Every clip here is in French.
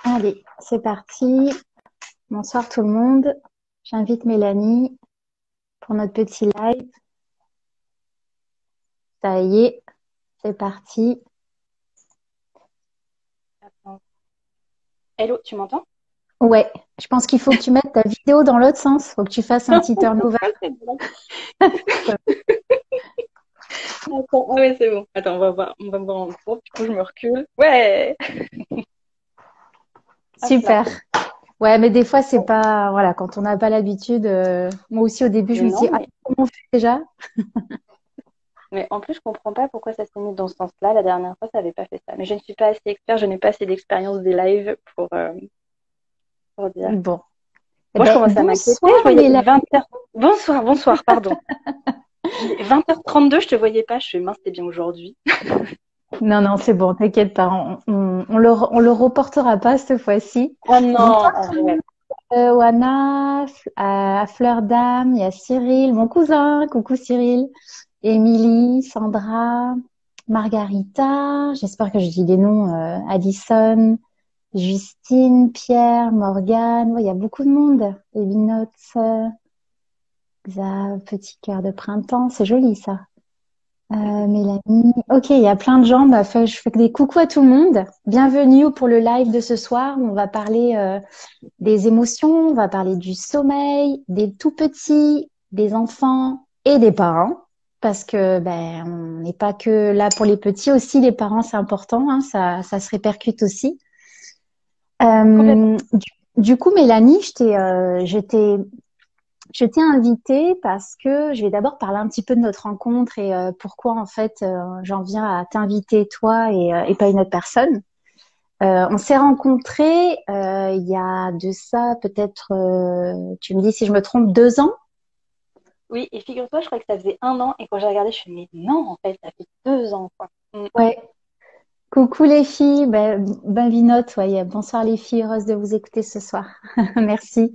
Allez, c'est parti. Bonsoir tout le monde. J'invite Mélanie pour notre petit live. Ça y est, c'est parti. Attends. Hello, tu m'entends? Ouais, je pense qu'il faut que tu mettes ta vidéo dans l'autre sens. Il faut que tu fasses un petit turnover. C'est bon. Attends, ah ouais, c'est bon. Attends, on va me voir en groupe. Du coup, je me recule. Ouais. Hop là. Super. Ouais, mais des fois, c'est pas, voilà, quand on n'a pas l'habitude, moi aussi au début, je Mais me dis, non, ah, comment on fait déjà? mais en plus, je comprends pas pourquoi ça s'est mis dans ce sens-là. La dernière fois, ça n'avait pas fait ça. Mais je ne suis pas assez expert, je n'ai pas assez d'expérience des lives pour dire. Bon. Eh Moi, je ben, commence à m'inquiéter. Je bonsoir voyais Mélanie. 20h. Bonsoir, bonsoir, pardon. 20h32, je te voyais pas. Je suis mince, c'est bien aujourd'hui. Non, non, c'est bon, t'inquiète pas. On le reportera pas cette fois-ci. Oh non, Bonsoir en vrai. Oana, à Fleur d'Âme, il y a Cyril, mon cousin, coucou Cyril, Émilie, Sandra, Margarita, j'espère que je dis des noms, Addison, Justine, Pierre, Morgane, ouais, il y a beaucoup de monde. Evinote, Xa, petit cœur de printemps, c'est joli ça. Mélanie, ok, il y a plein de gens. Bah, je fais des coucou à tout le monde. Bienvenue pour le live de ce soir où on va parler des émotions, on va parler du sommeil, des tout petits, des enfants et des parents. Parce que ben, on n'est pas que là pour les petits aussi, les parents c'est important, hein, ça se répercute aussi. Complètement. Du coup, Mélanie, je t'ai invitée parce que je vais d'abord parler un petit peu de notre rencontre et pourquoi en fait j'en viens à t'inviter toi et pas une autre personne. On s'est rencontrés il y a de ça peut-être, tu me dis si je me trompe, 2 ans. Oui, et figure-toi, je crois que ça faisait 1 an, et quand j'ai regardé, je suis mais non, en fait, ça fait 2 ans, quoi. Ouais. Coucou les filles, ben Vinote, ouais, bonsoir les filles, heureuse de vous écouter ce soir. Merci.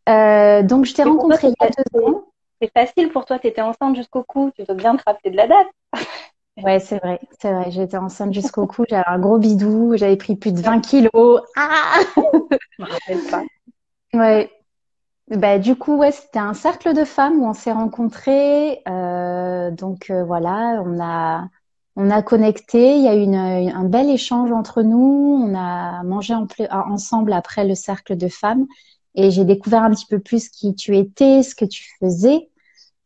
Donc je t'ai Mais pour toi, rencontré il y a 2 ans. c'est facile pour toi, tu étais enceinte jusqu'au cou, tu dois bien te rappeler de la date. Ouais, c'est vrai, c'est vrai. J'étais enceinte jusqu'au cou, j'avais un gros bidou, j'avais pris plus de 20 kilos. Ah! Je me rappelle pas. Ouais. Bah, du coup, ouais, c'était un cercle de femmes où on s'est rencontrés. Donc voilà, on a connecté. Il y a eu un bel échange entre nous. On a mangé ensemble après le cercle de femmes et j'ai découvert un petit peu plus qui tu étais, ce que tu faisais.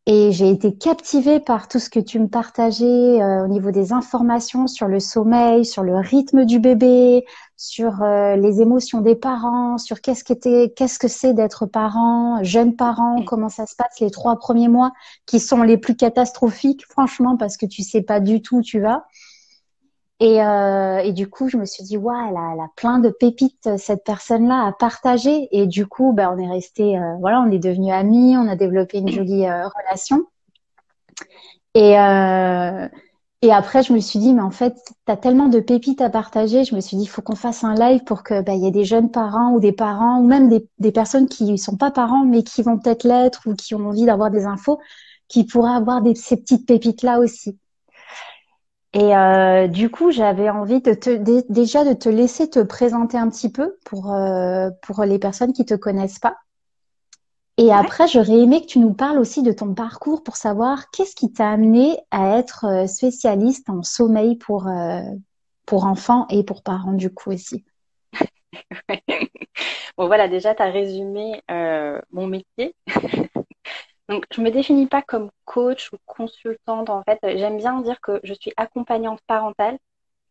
Et j'ai été captivée par tout ce que tu me partageais au niveau des informations sur le sommeil, sur le rythme du bébé, sur les émotions des parents, sur qu'est-ce que c'est d'être parent, jeune parent, comment ça se passe les 3 premiers mois qui sont les plus catastrophiques, franchement, parce que tu sais pas du tout où tu vas. Et du coup, je me suis dit, waouh, elle a plein de pépites, cette personne-là, à partager. Et du coup, ben, on est resté, voilà, on est devenus amis, on a développé une jolie relation. Et, euh, et après, je me suis dit, mais en fait, tu as tellement de pépites à partager. Je me suis dit, il faut qu'on fasse un live pour que, bah, il y ait des jeunes parents ou des parents ou même des personnes qui ne sont pas parents, mais qui vont peut-être l'être ou qui ont envie d'avoir des infos, qui pourraient avoir ces petites pépites-là aussi. Et du coup, j'avais envie déjà de te laisser te présenter un petit peu pour les personnes qui te connaissent pas. Et Ouais. après, j'aurais aimé que tu nous parles aussi de ton parcours pour savoir qu'est-ce qui t'a amené à être spécialiste en sommeil pour enfants et pour parents du coup aussi. Bon, voilà, déjà, tu as résumé mon métier. Donc, je me définis pas comme coach ou consultante, en fait. J'aime bien dire que je suis accompagnante parentale Mhm.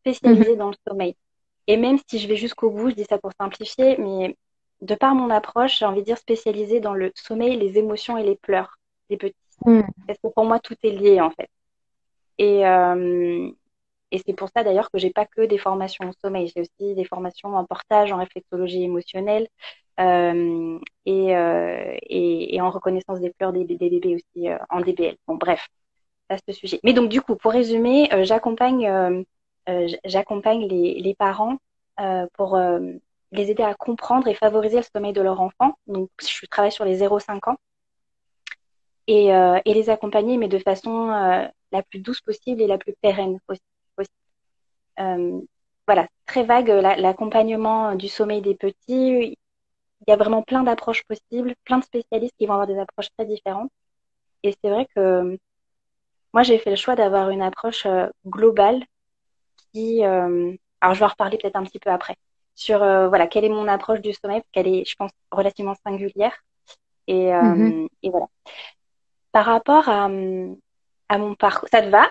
spécialisée dans le sommeil. Et même si je vais jusqu'au bout, je dis ça pour simplifier, mais de par mon approche, j'ai envie de dire spécialisée dans le sommeil, les émotions et les pleurs des petits. Mhm. Parce que pour moi, tout est lié, en fait. Et, euh, et c'est pour ça d'ailleurs que j'ai pas que des formations au sommeil, j'ai aussi des formations en portage, en réflexologie émotionnelle et en reconnaissance des pleurs des bébés aussi en DBL. Bon, bref, à ce sujet. Mais donc du coup, pour résumer, j'accompagne les parents pour les aider à comprendre et favoriser le sommeil de leur enfant. Donc je travaille sur les 0-5 ans et les accompagner, mais de façon la plus douce possible et la plus pérenne aussi. Euh, voilà, très vague, l'accompagnement du sommeil des petits. Il y a vraiment plein d'approches possibles, plein de spécialistes qui vont avoir des approches très différentes. Et c'est vrai que moi, j'ai fait le choix d'avoir une approche globale qui, alors je vais en reparler peut-être un petit peu après, sur voilà, quelle est mon approche du sommeil, parce qu'elle est, je pense, relativement singulière. Mhm. Et voilà. Par rapport à mon parcours, ça te va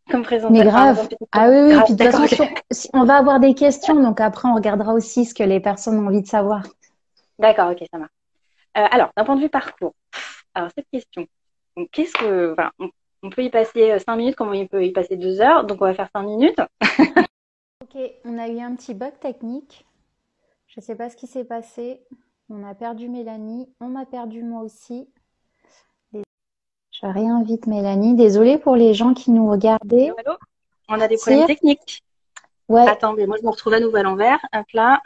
comme Mais présentation, enfin, grave. comme petite Ah oui, oui. grave, Puis de toute d'accord, façon, ok. on va avoir des questions, donc après, on regardera aussi ce que les personnes ont envie de savoir. D'accord, ok, ça marche. Alors, d'un point de vue parcours, alors cette question, donc, enfin, on peut y passer 5 minutes comme on peut y passer 2 heures, donc on va faire 5 minutes. Ok, on a eu un petit bug technique. Je ne sais pas ce qui s'est passé. On a perdu Mélanie. On m'a perdu moi aussi. Je réinvite Mélanie. Désolée pour les gens qui nous Allô, regardaient. allô. On a des problèmes Sire. techniques. Ouais, Attendez, moi je me retrouve à nouveau à l'envers. Hop là,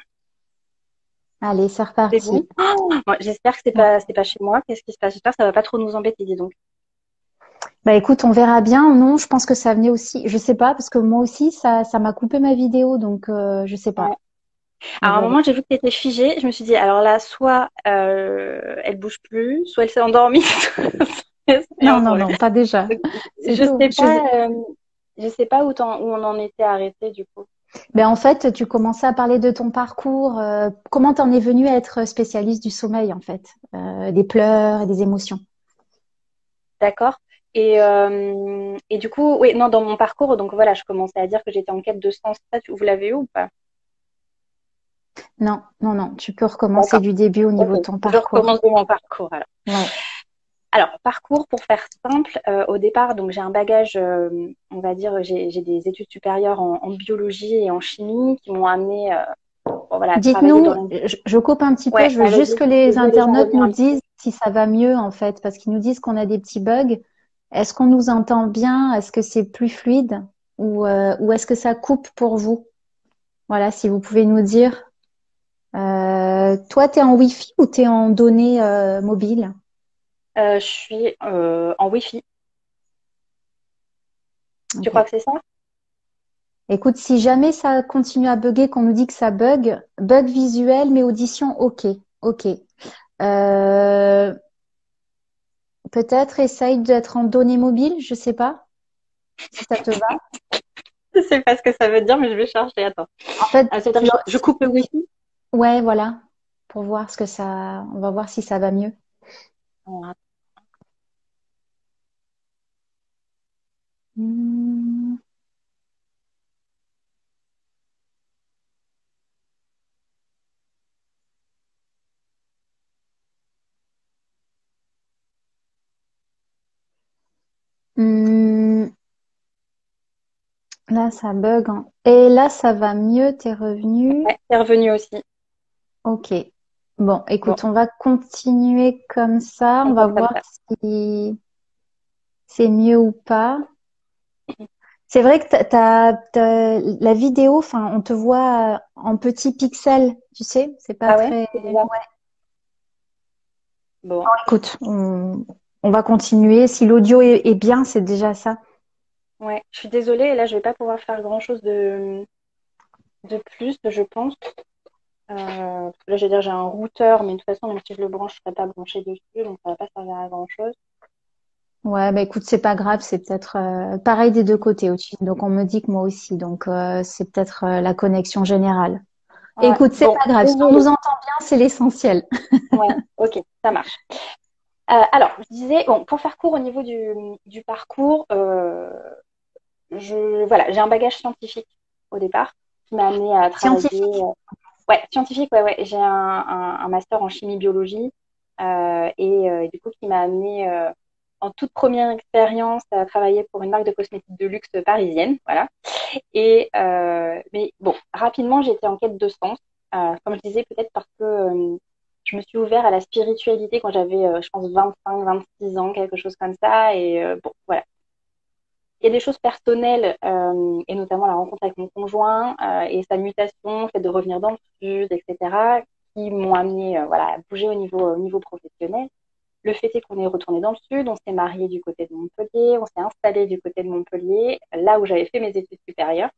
allez, c'est c'est bon. reparti. Oh, bon, j'espère que Ouais. c'est pas chez moi. Qu'est-ce qui se passe? J'espère que ça va pas trop nous embêter, dis donc. Bah écoute, on verra bien. Non, je pense que ça venait aussi. Je sais pas, parce que moi aussi, ça m'a coupé ma vidéo, donc je sais pas. Ouais. On Alors, à un verra. moment, j'ai vu que tu étais figée. Je me suis dit, alors là, soit elle bouge plus, soit elle s'est endormie. C'est Non, un non, problème. non, pas déjà. Donc, C'est tout. je sais pas où on en était arrêté du coup. Ben en fait, tu commençais à parler de ton parcours. Comment t'en es venue à être spécialiste du sommeil, en fait, des pleurs et des émotions. D'accord. Et du coup, oui, non, dans mon parcours, donc voilà, je commençais à dire que j'étais en quête de sens. Ça, vous l'avez eu ou pas? Non, non, non. Tu peux recommencer D'accord. du début au niveau Ok. de ton Je parcours. recommence de mon parcours alors. Ouais. Alors, parcours, pour faire simple, au départ, donc j'ai un bagage, on va dire, j'ai des études supérieures en biologie et en chimie qui m'ont amené bon, voilà, à travailler dans Dites-nous, l'industrie. je coupe un petit peu. Ouais, Je veux juste vas-y, que les je les internautes revenir nous un petit peu. disent si ça va mieux, en fait, parce qu'ils nous disent qu'on a des petits bugs. Est-ce qu'on nous entend bien? Est-ce que c'est plus fluide? Ou est-ce que ça coupe pour vous? Voilà, si vous pouvez nous dire. Toi, tu es en Wi-Fi ou tu es en données mobiles? Je suis en Wi-Fi. Tu Ok. crois que c'est ça? Écoute, si jamais ça continue à bugger, qu'on nous dit que ça bug, bug visuel, mais audition, ok. Ok. Euh, Peut-être essaye d'être en données mobiles, je sais pas si ça te va. Je sais pas ce que ça veut dire, mais je vais chercher. Attends. En fait, C'est-à-dire, je coupe le Wi-Fi. ouais, voilà, pour voir ce que ça, on va voir si ça va mieux. Hmm. Hmm. Là, ça bug, hein. Et là, ça va mieux, t'es revenu. Ouais, c'est revenu aussi. Ok. Bon, Bon, écoute, on va continuer comme ça. on On va compte comme voir ça. si c'est mieux ou pas. C'est vrai que la vidéo, enfin, on te voit en petits pixels, tu sais, c'est pas Ah ouais? très. C'est bizarre. Ouais. Bon, Écoute, on va continuer. Si l'audio est bien, c'est déjà ça. ouais. Je suis désolée. Là, je vais pas pouvoir faire grand-chose de plus, je pense. Parce que là, je veux dire, j'ai un routeur, mais de toute façon, même si je le branche, je ne serai pas branché dessus, donc ça va pas servir à grand-chose. Ouais, bah écoute, c'est pas grave, c'est peut-être pareil des deux côtés aussi. Donc on me dit que moi aussi, donc c'est peut-être la connexion générale. Ouais. Écoute, c'est Bon, pas grave. Si on désolée. nous entend bien, c'est l'essentiel. Ouais, ok, ça marche. Alors, je disais, bon, pour faire court au niveau du parcours, voilà, j'ai un bagage scientifique au départ qui m'a amené à travailler. Scientifique. Ouais, scientifique, ouais, ouais. J'ai un master en chimie-biologie et du coup qui m'a amené en toute première expérience à travailler pour une marque de cosmétiques de luxe parisienne, voilà. Mais bon, rapidement, j'étais en quête de sens. Comme je disais, peut-être parce que je me suis ouverte à la spiritualité quand j'avais, je pense, 25, 26 ans, quelque chose comme ça. Et bon, voilà. Il y a des choses personnelles, et notamment la rencontre avec mon conjoint et sa mutation, le fait de revenir dans le sud, etc., qui m'ont amené voilà, à bouger au niveau professionnel. Le fait est qu'on est retourné dans le sud, on s'est marié du côté de Montpellier, on s'est installé du côté de Montpellier, là où j'avais fait mes études supérieures.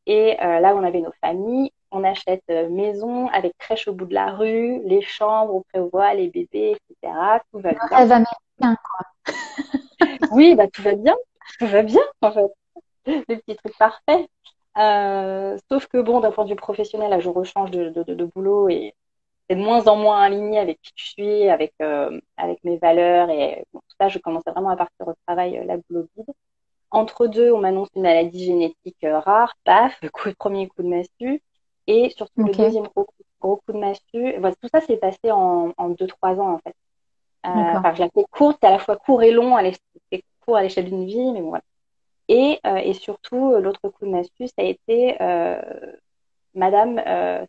Et là où on avait nos familles, on achète maison avec crèche au bout de la rue, les chambres, on prévoit les bébés, etc. Tout va bien. Rêve américain. Oui, bah tout va bien en fait, les petits trucs parfaits. Sauf que bon, d'un point de vue professionnel, là, je rechange de boulot et c'est de moins en moins aligné avec qui je suis, avec mes valeurs et bon, tout ça, je commençais vraiment à partir au travail, la boulot vide. Entre deux, on m'annonce une maladie génétique rare, paf, premier coup de massue. Et surtout le Ok, deuxième gros coup de massue. Voilà, tout ça s'est passé en 2-3 ans en fait. d'accord. Enfin, je la fais courte, c'est à la fois court et long, c'est court à l'échelle d'une vie, mais bon, voilà. Et surtout, l'autre coup de massue, ça a été Madame,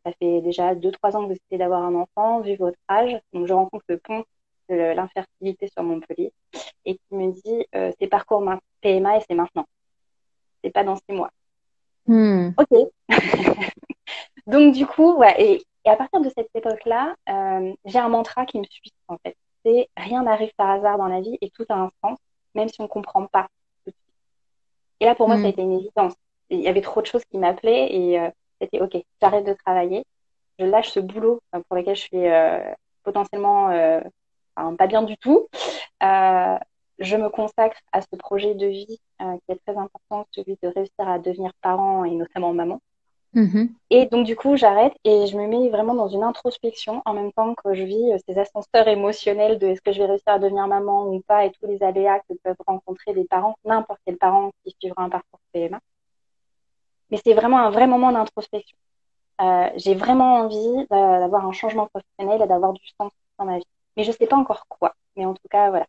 ça fait déjà 2-3 ans que vous essayez d'avoir un enfant, vu votre âge. Donc, je rencontre le pont de l'infertilité sur Montpellier et qui me dit c'est parcours PMA et c'est maintenant. C'est pas dans 6 mois. Hmm. Ok. Donc, du coup, ouais, et à partir de cette époque-là, j'ai un mantra qui me suit, en fait. C'est rien n'arrive par hasard dans la vie et tout a un sens, même si on ne comprend pas. Et là, pour moi, ça a Hmm. été une évidence. Il y avait trop de choses qui m'appelaient et c'était OK, j'arrête de travailler, je lâche ce boulot pour lequel je suis potentiellement enfin, pas bien du tout. Euh, je me consacre à ce projet de vie qui est très important, celui de réussir à devenir parent et notamment maman. Mhm. Et donc, du coup, j'arrête et je me mets vraiment dans une introspection en même temps que je vis ces ascenseurs émotionnels de est-ce que je vais réussir à devenir maman ou pas et tous les aléas que peuvent rencontrer des parents, n'importe quel parent qui suivra un parcours PMA. Mais c'est vraiment un vrai moment d'introspection. J'ai vraiment envie d'avoir un changement professionnel et d'avoir du sens dans ma vie. Mais je ne sais pas encore quoi. Mais en tout cas, voilà.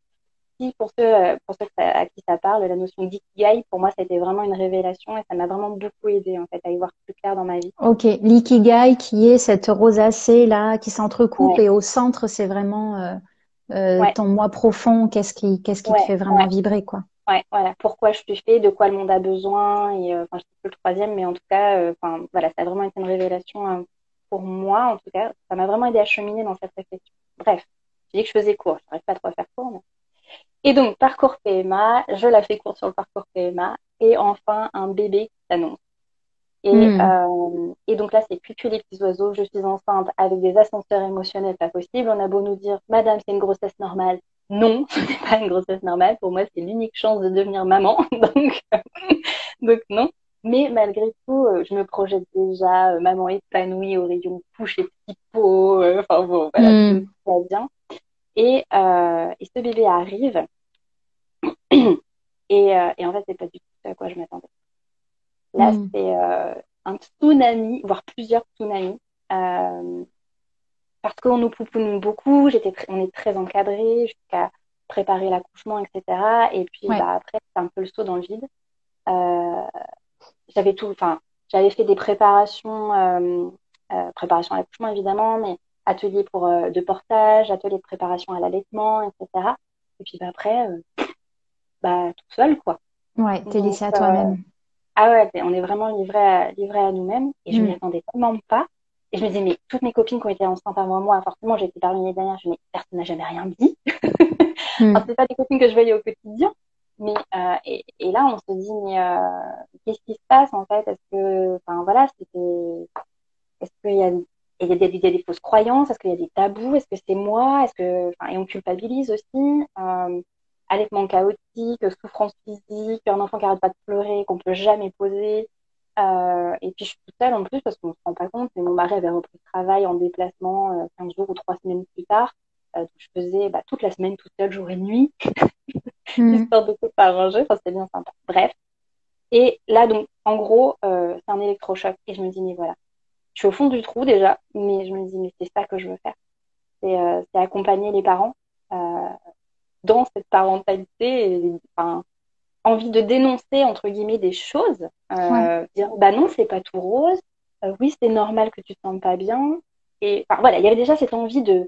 Si pour ceux à qui ça parle, la notion d'ikigai, pour moi, ça a été vraiment une révélation et ça m'a vraiment beaucoup aidé en fait, à y voir plus clair dans ma vie. Ok, l'ikigai qui est cette rosacée là qui s'entrecoupe Ouais, et au centre c'est vraiment ouais, ton moi profond, qu'est-ce qui te ouais, fait vraiment ouais. vibrer quoi. Ouais, voilà, pourquoi je suis fait, de quoi le monde a besoin, et enfin, je sais plus le troisième, mais en tout cas, enfin, voilà, ça a vraiment été une révélation pour moi, en tout cas, ça m'a vraiment aidé à cheminer dans cette réflexion. Bref, j'ai dit que je faisais court, je n'arrive pas trop à faire court. Et donc, parcours PMA, je la fais court sur le parcours PMA, et enfin, un bébé qui s'annonce. Hmm. Et donc là, c'est plus les petits oiseaux. Je suis enceinte avec des ascenseurs émotionnels pas possible. On a beau nous dire, Madame, c'est une grossesse normale. Non, ce n'est pas une grossesse normale. Pour moi, c'est l'unique chance de devenir maman. Donc non. Mais malgré tout, je me projette déjà maman épanouie au rayon couche et petit pot. Enfin bon, voilà, tout Hmm. va bien. Et ce bébé arrive. Et en fait, c'est pas du tout ce à quoi je m'attendais. Là, Hmm. c'est un tsunami, voire plusieurs tsunamis. Euh, Parce qu'on nous poupoune beaucoup, on est très encadré jusqu'à préparer l'accouchement, etc. Et puis Ouais. bah, après, c'est un peu le saut dans le vide. Euh, enfin, j'avais fait des préparations, préparation à l'accouchement évidemment, mais ateliers de portage, ateliers de préparation à l'allaitement, etc. Et puis bah, après, bah, toute seule, quoi. Ouais, t'es Donc, laissé à toi-même. ah ouais, on est vraiment livré à nous-mêmes et je m'y Hmm. attendais tellement pas. Et je me disais, mais toutes mes copines qui ont été enceintes avant moi, forcément, j'ai été parmi les dernières, je me dis, personne n'a jamais rien dit. Hmm. Enfin, c'est pas des copines que je voyais au quotidien. Mais, et là, on se dit, mais qu'est-ce qui se passe en fait? Enfin voilà, est-ce qu'il y a, il y a des fausses croyances? Est-ce qu'il y a des tabous? Est-ce que c'est moi? Enfin, et on culpabilise aussi. Allaitement chaotique, souffrance physique, un enfant qui arrête pas de pleurer, qu'on peut jamais poser. Et puis je suis toute seule en plus parce qu'on ne se rend pas compte, mais mon mari avait repris le travail en déplacement 15 jours ou 3 semaines plus tard. Donc je faisais toute la semaine toute seule, jour et nuit, Hmm. histoire de tout arranger. Enfin, c'était bien sympa. Bref. Et là, donc, en gros, c'est un électrochoc. Et je me dis, mais voilà, je suis au fond du trou déjà, mais je me dis, mais c'est ça que je veux faire. C'est accompagner les parents euh, dans cette parentalité et enfin, envie de dénoncer, entre guillemets, des choses. Ouais. Dire, bah non, c'est pas tout rose. Oui, c'est normal que tu te sentes pas bien. Et enfin, voilà, il y avait déjà cette envie de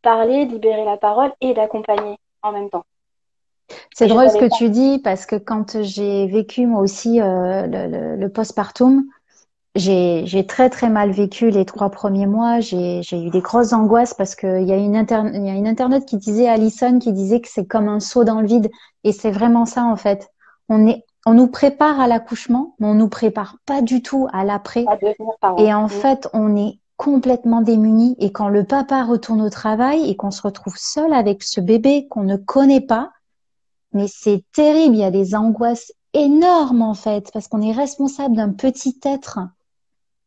parler, de libérer la parole et d'accompagner en même temps. C'est Et je drôle ce savais que pas. tu dis parce que quand j'ai vécu moi aussi le postpartum, j'ai très très mal vécu les 3 premiers mois. J'ai eu des grosses angoisses parce que il y a une internaute qui disait, Alison, qui disait que c'est comme un saut dans le vide. Et c'est vraiment ça en fait. on nous prépare à l'accouchement, mais on nous prépare pas du tout à l'après. à devenir parent. Et en fait, on est complètement démunis. Et quand le papa retourne au travail et qu'on se retrouve seul avec ce bébé qu'on ne connaît pas, mais c'est terrible. Il y a des angoisses énormes en fait, parce qu'on est responsable d'un petit être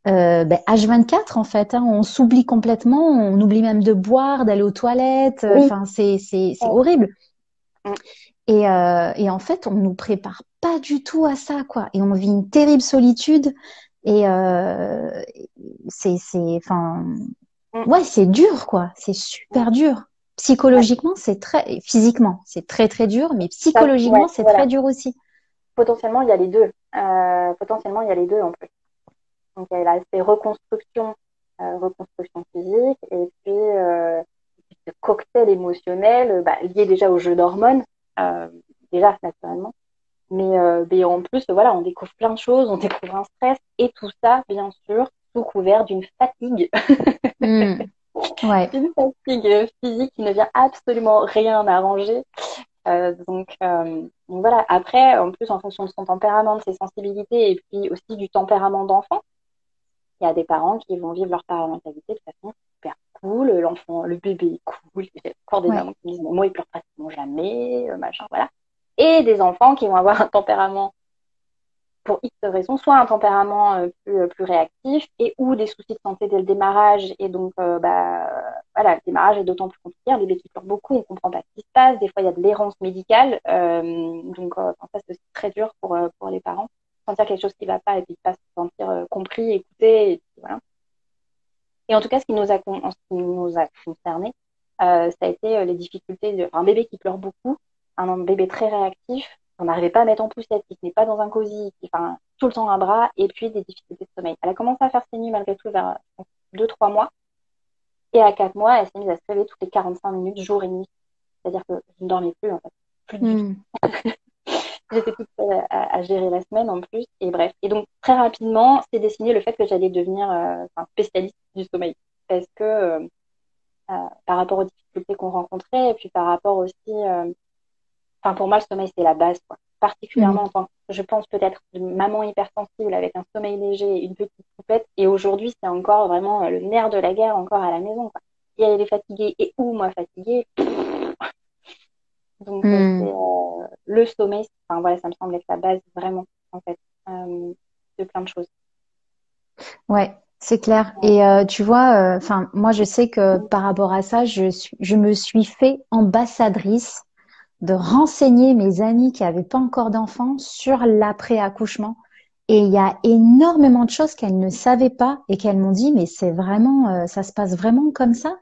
H24 en fait. Hein. On s'oublie complètement, on oublie même de boire, d'aller aux toilettes. Oui. Enfin, c'est horrible. Mm. Et en fait, on nous prépare pas du tout à ça, quoi. Et on vit une terrible solitude. Et enfin, Mm. ouais, c'est dur, quoi. C'est super dur. Ouais. Psychologiquement, physiquement, c'est très très dur, mais Ouais, psychologiquement, c'est très voilà. dur aussi. Potentiellement, il y a les deux. Potentiellement, il y a les deux en plus. Donc, il y a l'aspect reconstruction, reconstruction physique, et puis ce cocktail émotionnel lié déjà au jeu d'hormones, euh, déjà naturellement. Mais en plus, voilà, on découvre plein de choses, on découvre un stress, et tout ça, bien sûr, sous couvert d'une fatigue, Hmm. Ouais. une fatigue physique qui ne vient absolument rien arranger. Donc voilà, après, en plus, en fonction de son tempérament, de ses sensibilités, et puis aussi du tempérament d'enfant, il y a des parents qui vont vivre leur parentalité de façon super cool. L'enfant, le bébé est cool. J'ai encore des Ouais. mamans qui me disent, moi, il pleure pratiquement jamais, machin, voilà. Et des enfants qui vont avoir un tempérament, pour X raisons, soit un tempérament plus réactif et ou des soucis de santé dès le démarrage. Et donc, voilà, le démarrage est d'autant plus compliqué. Un bébé qui pleure beaucoup, on ne comprend pas ce qui se passe. Des fois, il y a de l'errance médicale. Ça, c'est aussi très dur pour les parents. Sentir quelque chose qui ne va pas et puis pas se sentir compris, écouté. Et puis, voilà. Et en tout cas, ce qui nous a concerné, ça a été les difficultés un bébé qui pleure beaucoup, un bébé très réactif, on n'arrivait pas à mettre en poussette, qui n'est pas dans un cosy, enfin, tout le temps un bras, et puis des difficultés de sommeil. Elle a commencé à faire ses nuits malgré tout vers 2-3 mois, et à 4 mois, elle s'est mise à se réveiller toutes les 45 minutes, jour et nuit. C'est-à-dire que je ne dormais plus, en fait, plus du tout. Hmm. J'étais toute seule à gérer la semaine en plus, et bref. Et donc, très rapidement, s'est dessiné le fait que j'allais devenir spécialiste du sommeil. Parce que par rapport aux difficultés qu'on rencontrait, et puis par rapport aussi, pour moi, le sommeil, c'est la base, quoi. Particulièrement Hmm. en tant que, je pense peut-être, de maman hypersensible avec un sommeil léger et une petite poupette. Et aujourd'hui, c'est encore vraiment le nerf de la guerre encore à la maison, quoi. Et elle est fatiguée, et où moi fatiguée. Donc, Hmm. le sommeil, enfin, voilà, ça me semble être la base vraiment, en fait, de plein de choses. Ouais, c'est clair. Et tu vois, enfin, moi, je sais que par rapport à ça, je me suis fait ambassadrice de renseigner mes amis qui n'avaient pas encore d'enfants sur l'après-accouchement. Et il y a énormément de choses qu'elles ne savaient pas et qu'elles m'ont dit, mais c'est vraiment, ça se passe vraiment comme ça?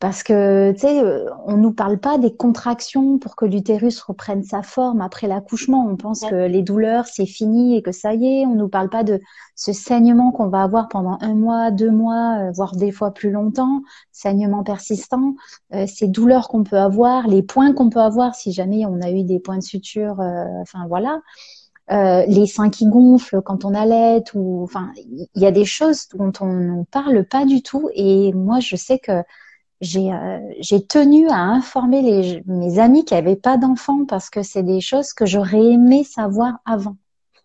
Parce que, tu sais, on nous parle pas des contractions pour que l'utérus reprenne sa forme après l'accouchement. On pense Ouais. que les douleurs, c'est fini et que ça y est. On nous parle pas de ce saignement qu'on va avoir pendant 1 mois, 2 mois, voire des fois plus longtemps, saignement persistant, ces douleurs qu'on peut avoir, les points qu'on peut avoir si jamais on a eu des points de suture, enfin voilà. Les seins qui gonflent quand on allait, ou enfin, il y a des choses dont on ne parle pas du tout. Et moi, je sais que j'ai tenu à informer mes amis qui n'avaient pas d'enfants parce que c'est des choses que j'aurais aimé savoir avant.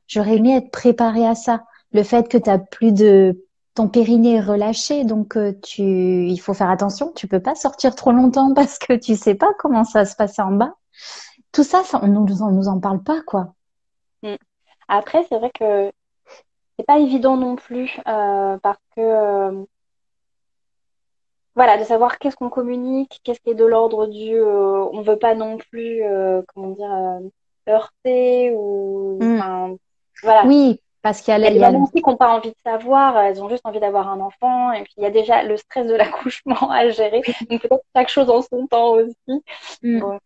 J'aurais aimé être préparée à ça. Le fait que tu as plus de ton périnée est relâché, donc il faut faire attention. Tu peux pas sortir trop longtemps parce que tu sais pas comment ça va se passer en bas. Tout ça, on nous en parle pas, quoi. Mm. Après, c'est vrai que c'est pas évident non plus parce que voilà, de savoir qu'est-ce qu'on communique, qu'est-ce qui est de l'ordre du on veut pas non plus comment dire heurter ou Mm. enfin voilà. Oui, parce qu'il y a, Il y a il des y a, mamans aussi qui n'ont pas envie de savoir, elles ont juste envie d'avoir un enfant et puis il y a déjà le stress de l'accouchement à gérer. Donc peut-être chaque chose en son temps aussi. Mm. Donc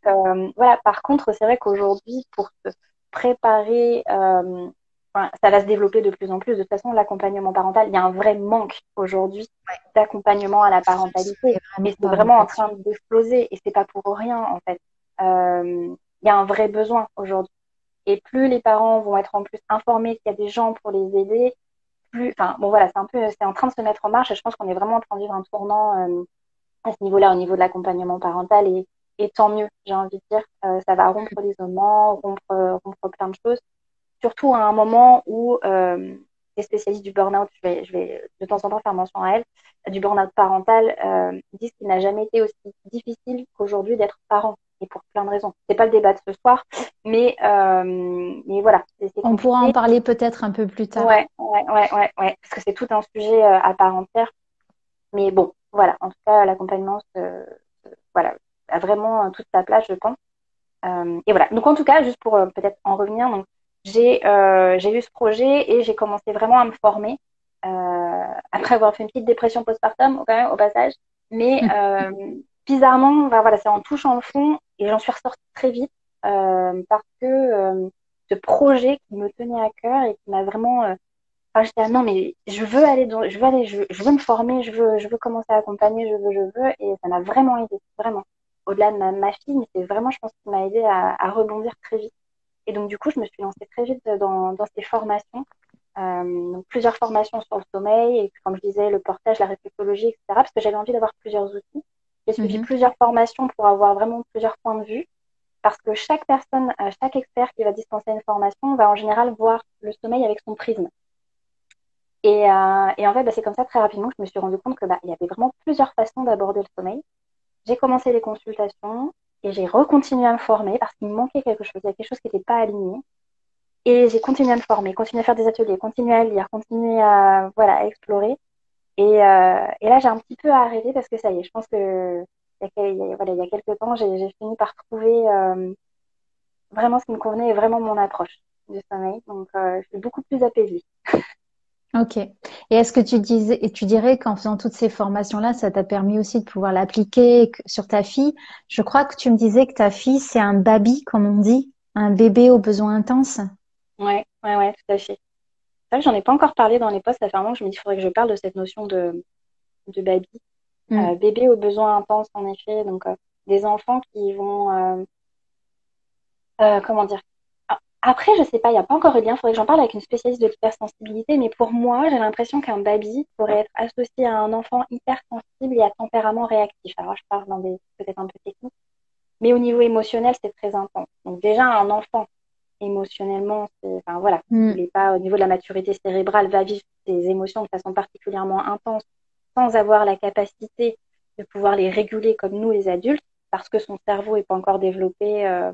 voilà, par contre, c'est vrai qu'aujourd'hui pour se préparer ça va se développer de plus en plus. De toute façon, l'accompagnement parental, il y a un vrai manque aujourd'hui d'accompagnement à la parentalité. C'est vraiment Et c'est pareil vraiment en là-dessus. train d'exploser. Et c'est pas pour rien, en fait. Il y a un vrai besoin aujourd'hui. Et plus les parents vont être en plus informés qu'il y a des gens pour les aider, plus, enfin, bon voilà, c'est en train de se mettre en marche et je pense qu'on est vraiment en train de vivre un tournant à ce niveau-là, au niveau de l'accompagnement parental et tant mieux, j'ai envie de dire. Ça va rompre l'isolement, rompre plein de choses. surtout à un moment où les spécialistes du burn-out, je vais de temps en temps faire mention à elle, du burn-out parental, disent qu'il n'a jamais été aussi difficile qu'aujourd'hui d'être parent, et pour plein de raisons. C'est pas le débat de ce soir, mais voilà, c'est On pourra compliqué. en parler peut-être un peu plus tard. Ouais, parce que c'est tout un sujet à part entière. Mais bon, voilà, en tout cas, l'accompagnement, voilà, a vraiment toute sa place, je pense. Et voilà. Donc en tout cas, juste pour peut-être en revenir, donc j'ai eu ce projet et j'ai commencé vraiment à me former après avoir fait une petite dépression postpartum quand même au passage. Mais bizarrement, bah, voilà, c'est en touchant le fond et j'en suis ressortie très vite parce que ce projet qui me tenait à cœur et qui m'a vraiment enfin, j'étais non mais je veux aller je veux me former, je veux commencer à accompagner, je veux et ça m'a vraiment aidé, vraiment. Au-delà de ma fille, mais c'est vraiment, je pense, qui m'a aidé à rebondir très vite. Et donc, du coup, je me suis lancée très vite dans ces formations. Donc, plusieurs formations sur le sommeil, et puis, comme je disais, le portage, la réflexologie, etc. Parce que j'avais envie d'avoir plusieurs outils. J'ai suivi Mhm. plusieurs formations pour avoir vraiment plusieurs points de vue. Parce que chaque personne, chaque expert qui va dispenser une formation va en général voir le sommeil avec son prisme. Et en fait, bah, c'est comme ça très rapidement que je me suis rendu compte que bah, il y avait vraiment plusieurs façons d'aborder le sommeil. J'ai commencé les consultations et j'ai recontinué à me former parce qu'il me manquait quelque chose. Il y a quelque chose qui n'était pas aligné. Et j'ai continué à me former, continué à faire des ateliers, continué à lire, continué à, voilà, à explorer. Et là, j'ai un petit peu arrêté parce que ça y est, je pense que voilà, il y a quelques temps, j'ai fini par trouver vraiment ce qui me convenait et vraiment mon approche du sommeil. Donc, je suis beaucoup plus apaisée. Ok. Et est-ce que tu dirais qu'en faisant toutes ces formations-là, ça t'a permis aussi de pouvoir l'appliquer sur ta fille? Je crois que tu me disais que ta fille, c'est un baby, comme on dit, un bébé aux besoins intenses. Ouais, tout à fait. C'est vrai que j'en ai pas encore parlé dans les posts. Ça fait un moment que je me dis qu'il faudrait que je parle de cette notion de baby. Mm. Bébé aux besoins intenses, en effet. Donc, des enfants qui vont, comment dire. Après, je sais pas, il n'y a pas encore eu de lien. Il faudrait que j'en parle avec une spécialiste de l'hypersensibilité. Mais pour moi, j'ai l'impression qu'un baby pourrait être associé à un enfant hypersensible et à tempérament réactif. Alors, je parle dans des peut-être un peu techniques. Mais au niveau émotionnel, c'est très intense. Donc, déjà, un enfant, émotionnellement, enfin, voilà, il Mm. n'est pas au niveau de la maturité cérébrale, va vivre ses émotions de façon particulièrement intense sans avoir la capacité de pouvoir les réguler comme nous, les adultes, parce que son cerveau n'est pas encore développé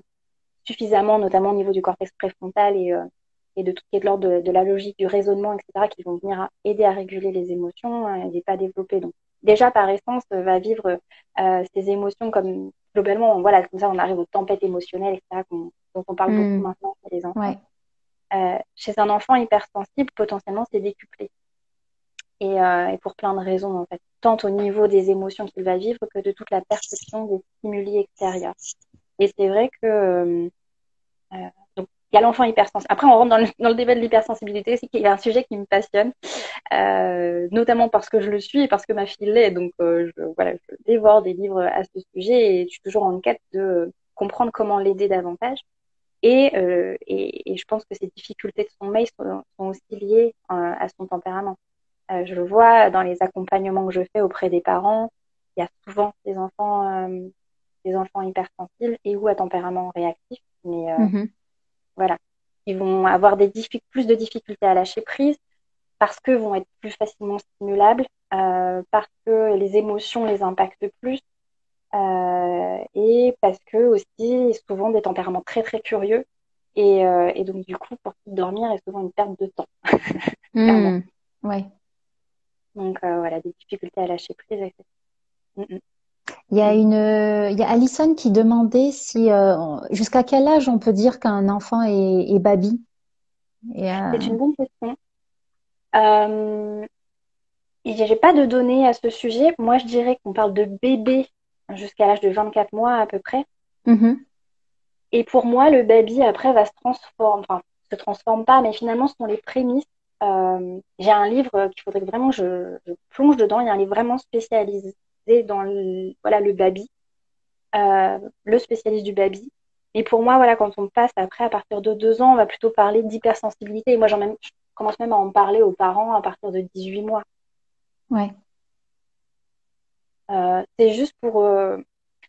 suffisamment, notamment au niveau du cortex préfrontal et de tout ce qui est de l'ordre de la logique, du raisonnement, etc., qui vont venir aider à réguler les émotions, il n'est pas développé. Donc, déjà, par essence, va vivre ces émotions comme globalement, voilà, comme ça, on arrive aux tempêtes émotionnelles, etc., dont on parle beaucoup Mm. maintenant chez les enfants. Ouais. Chez un enfant hypersensible, potentiellement, c'est décuplé. Et pour plein de raisons, en fait, tant au niveau des émotions qu'il va vivre que de toute la perception des stimuli extérieurs. Et c'est vrai que donc, il y a l'enfant hypersensible. Après, on rentre dans le débat de l'hypersensibilité, c'est qu'il y a un sujet qui me passionne, notamment parce que je le suis et parce que ma fille l'est. Donc, voilà, je dévore des livres à ce sujet et je suis toujours en quête de comprendre comment l'aider davantage. Et je pense que ces difficultés de sommeil sont aussi liées à son tempérament. Je le vois dans les accompagnements que je fais auprès des parents. Il y a souvent des enfants hypersensibles et ou à tempérament réactif. Mais Mhm. voilà, ils vont avoir plus de difficultés à lâcher prise parce que vont être plus facilement stimulables, parce que les émotions les impactent plus et parce que aussi souvent des tempéraments très très curieux et donc du coup pour dormir est souvent une perte de temps, clairement. Mm. Ouais. Donc voilà, des difficultés à lâcher prise. Mm, Il y a Alison qui demandait si jusqu'à quel âge on peut dire qu'un enfant est baby. Et, C'est une bonne question. Euh, j'ai pas de données à ce sujet. Moi, je dirais qu'on parle de bébé jusqu'à l'âge de 24 mois à peu près. mhm. Et pour moi, le baby, après, va se transformer, enfin, se transforme pas, mais finalement, ce sont les prémices. J'ai un livre qu'il faudrait que vraiment je plonge dedans. Il y a un livre vraiment spécialisé dans voilà, le baby, le spécialiste du baby. Et pour moi, voilà, quand on passe après, à partir de 2 ans, on va plutôt parler d'hypersensibilité. Et moi, je commence même à en parler aux parents à partir de 18 mois. Ouais. C'est juste pour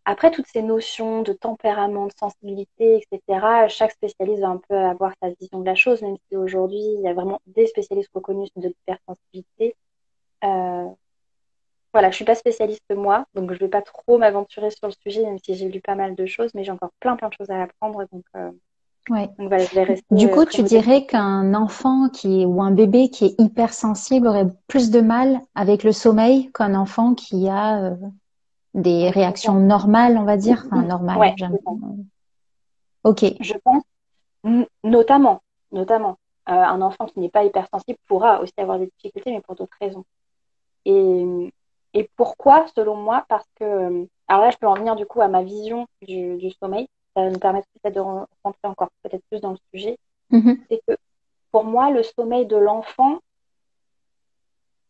Après, toutes ces notions de tempérament, de sensibilité, etc., chaque spécialiste va un peu avoir sa vision de la chose, même si aujourd'hui, il y a vraiment des spécialistes reconnus de l'hypersensibilité. Euh, voilà, je suis pas spécialiste moi, donc je vais pas trop m'aventurer sur le sujet, même si j'ai lu pas mal de choses, mais j'ai encore plein de choses à apprendre, Ouais. donc voilà, je vais rester Du coup, très tu modeste. dirais qu'un enfant ou un bébé qui est hypersensible aurait plus de mal avec le sommeil qu'un enfant qui a des réactions normales, on va dire. Enfin, normales. Ouais, c'est ça. Ok. Je pense notamment, un enfant qui n'est pas hypersensible pourra aussi avoir des difficultés, mais pour d'autres raisons. Et, et pourquoi, selon moi? Parce que, alors là, je peux en venir du coup à ma vision du sommeil. Ça va nous permettre peut-être de rentrer encore peut-être plus dans le sujet. Mhm. C'est que pour moi, le sommeil de l'enfant,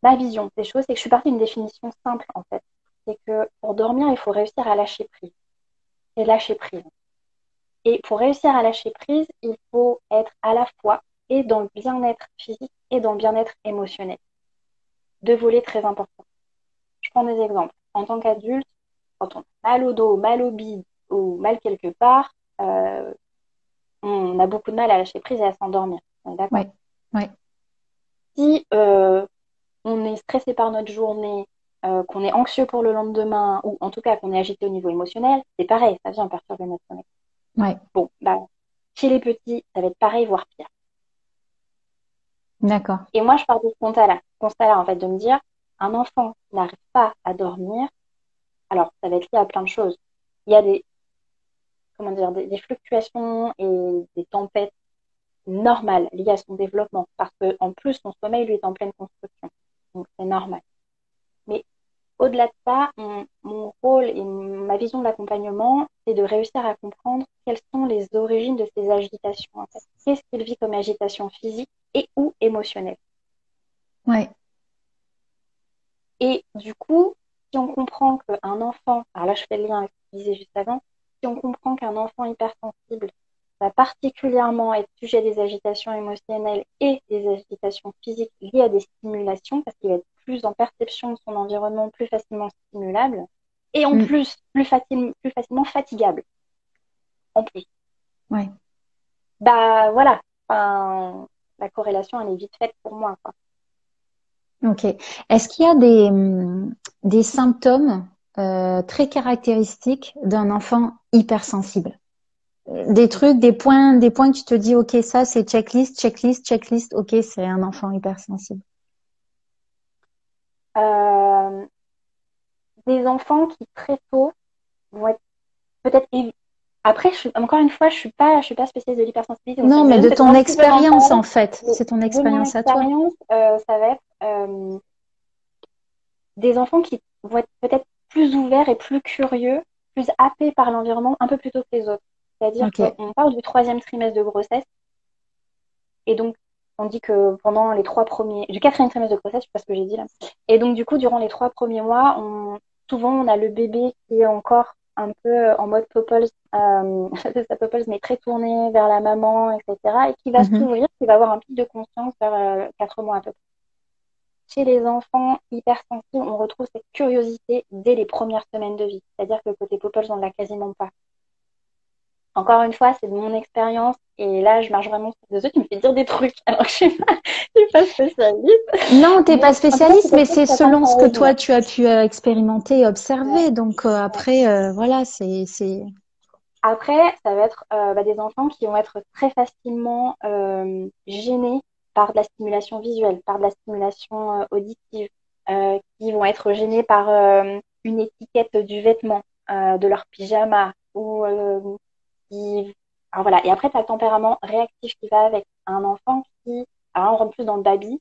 ma vision des choses, c'est que je suis partie d'une définition simple en fait. C'est que pour dormir, il faut réussir à lâcher prise. Et lâcher prise. Et pour réussir à lâcher prise, il faut être à la fois et dans le bien-être physique et dans le bien-être émotionnel. Deux volets très importants. Je prends des exemples. En tant qu'adulte, quand on a mal au dos, mal au bide ou mal quelque part, on a beaucoup de mal à lâcher prise et à s'endormir. On est d'accord. Ouais. Ouais. Si on est stressé par notre journée, qu'on est anxieux pour le lendemain, ou en tout cas qu'on est agité au niveau émotionnel, c'est pareil, ça vient perturber notre sommeil. Ouais. Bon, bah, chez les petits, ça va être pareil, voire pire. D'accord. Et moi, je pars de ce constat-là, en fait, de me dire, un enfant qui n'arrive pas à dormir, alors ça va être lié à plein de choses. Il y a comment dire, des fluctuations et des tempêtes normales liées à son développement, parce que en plus, son sommeil, lui, est en pleine construction. Donc, c'est normal. Mais au-delà de ça, mon rôle et ma vision de l'accompagnement, c'est de réussir à comprendre quelles sont les origines de ces agitations, en fait. Qu'est-ce qu'il vit comme agitation physique et ou émotionnelle? Ouais. Et du coup, si on comprend qu'un enfant, alors là je fais le lien avec ce que je disais juste avant, si on comprend qu'un enfant hypersensible va particulièrement être sujet à des agitations émotionnelles et des agitations physiques liées à des stimulations, parce qu'il va être plus en perception de son environnement, plus facilement stimulable, et en Mm. plus plus facilement fatigable, en plus. Ouais. Bah voilà, enfin, la corrélation elle est vite faite pour moi, quoi. Ok. Est-ce qu'il y a des symptômes très caractéristiques d'un enfant hypersensible? Des trucs, des points que tu te dis, ok, ça c'est checklist, checklist, checklist, ok, c'est un enfant hypersensible. Euh, des enfants qui très tôt vont être peut-être après encore une fois je suis pas spécialiste de l'hypersensibilité donc Non, ça mais me de donne peut-être ton un petit peu expérience d'embarras en fait, mais c'est ton de mon expérience à toi. expérience ça va être des enfants qui vont être peut-être plus ouverts et plus curieux plus happés par l'environnement un peu plus tôt que les autres, c'est-à-dire Ok. qu'on parle du troisième trimestre de grossesse et donc on dit que pendant les trois premiers du quatrième trimestre de grossesse je sais pas ce que j'ai dit là et donc du coup durant les 3 premiers mois souvent on a le bébé qui est encore un peu en mode popples, sa popples mais très tourné vers la maman, etc. et qui va Mhm. s'ouvrir, qui va avoir un pic de conscience vers 4 mois à peu près. Chez les enfants hypersensibles, on retrouve cette curiosité dès les premières semaines de vie, c'est-à-dire que le côté popples, on ne l'a quasiment pas. Encore une fois, c'est de mon expérience et là, je marche vraiment sur des œufs, tu me fais dire des trucs alors que je suis pas spécialiste. Non, t'es pas Mais en tout cas, c'est spécialiste, mais quelque chose c'est qui a tendance selon à ce que toi revenir. tu as pu expérimenter et Ouais, observer. Donc ouais. après, voilà, c'est. Après, ça va être des enfants qui vont être très facilement gênés par de la stimulation visuelle, par de la stimulation auditive, qui vont être gênés par une étiquette du vêtement, de leur pyjama, ou qui... Alors voilà. Et après, tu as le tempérament réactif qui va avec un enfant qui, alors on rentre plus dans le baby,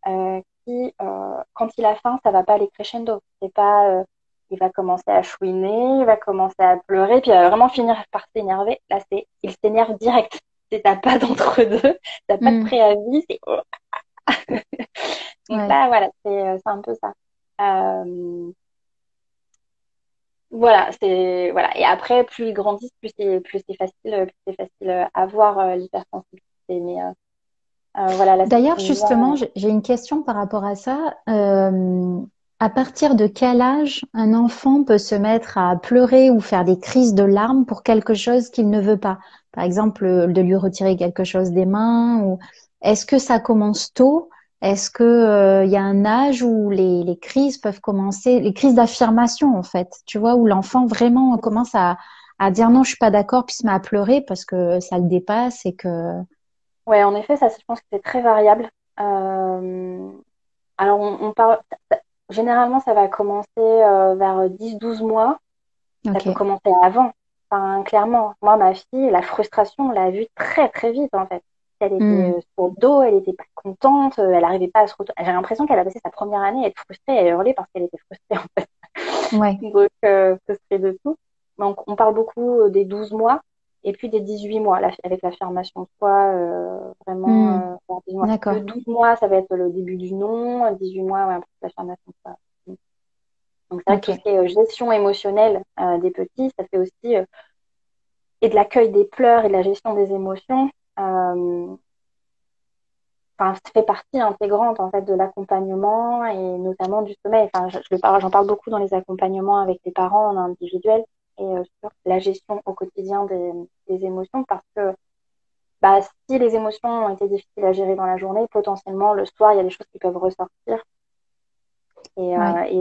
quand il a faim, ça va pas aller crescendo. C'est pas, il va commencer à chouiner, il va commencer à pleurer, puis il va vraiment finir par s'énerver. Là, il s'énerve direct. T'as pas d'entre-deux, t'as pas de Hmm. préavis. Donc Ouais. là, voilà, c'est un peu ça. Euh, voilà, c'est voilà. Et après, plus ils grandissent, plus c'est facile à voir l'hypersensibilité. Mais voilà, là, c'est ce D'ailleurs, qui me justement, vient. j'ai une question par rapport à ça. à partir de quel âge un enfant peut se mettre à pleurer ou faire des crises de larmes pour quelque chose qu'il ne veut pas? Par exemple, de lui retirer quelque chose des mains ou est-ce que ça commence tôt? Est-ce que, il y a un âge où les crises peuvent commencer, les crises d'affirmation en fait, tu vois, où l'enfant vraiment commence à dire non, je suis pas d'accord, puis se met à pleurer parce que ça le dépasse et que Ouais, en effet, ça, je pense que c'est très variable. Euh, alors, on parle, généralement, ça va commencer vers 10 12 mois. Ça peut ok. commencer avant. Enfin, clairement, moi, ma fille, la frustration, on l'a vue très, très vite, en fait. Elle était Hmm. sur le dos, elle était pas contente, elle n'arrivait pas à se retourner. J'ai l'impression qu'elle a passé sa première année à être frustrée, à hurler parce qu'elle était frustrée, en fait. Ouais. Donc, ce serait de tout. Donc, on parle beaucoup des 12 mois et puis des 18 mois avec l'affirmation de soi, Hmm. vraiment, vers 18 mois. Le D'accord. 12 mois, ça va être le début du nom, 18 mois, ouais, un peu l'affirmation de soi. Donc, c'est vrai que tout ce Ok. qui est gestion émotionnelle des petits, ça fait aussi, et de l'accueil des pleurs et de la gestion des émotions. Euh, Enfin, ça fait partie intégrante en fait de l'accompagnement et notamment du sommeil. Enfin, j'en parle beaucoup dans les accompagnements avec les parents en individuel et sur la gestion au quotidien des émotions parce que bah, si les émotions ont été difficiles à gérer dans la journée, potentiellement le soir il y a des choses qui peuvent ressortir Ouais.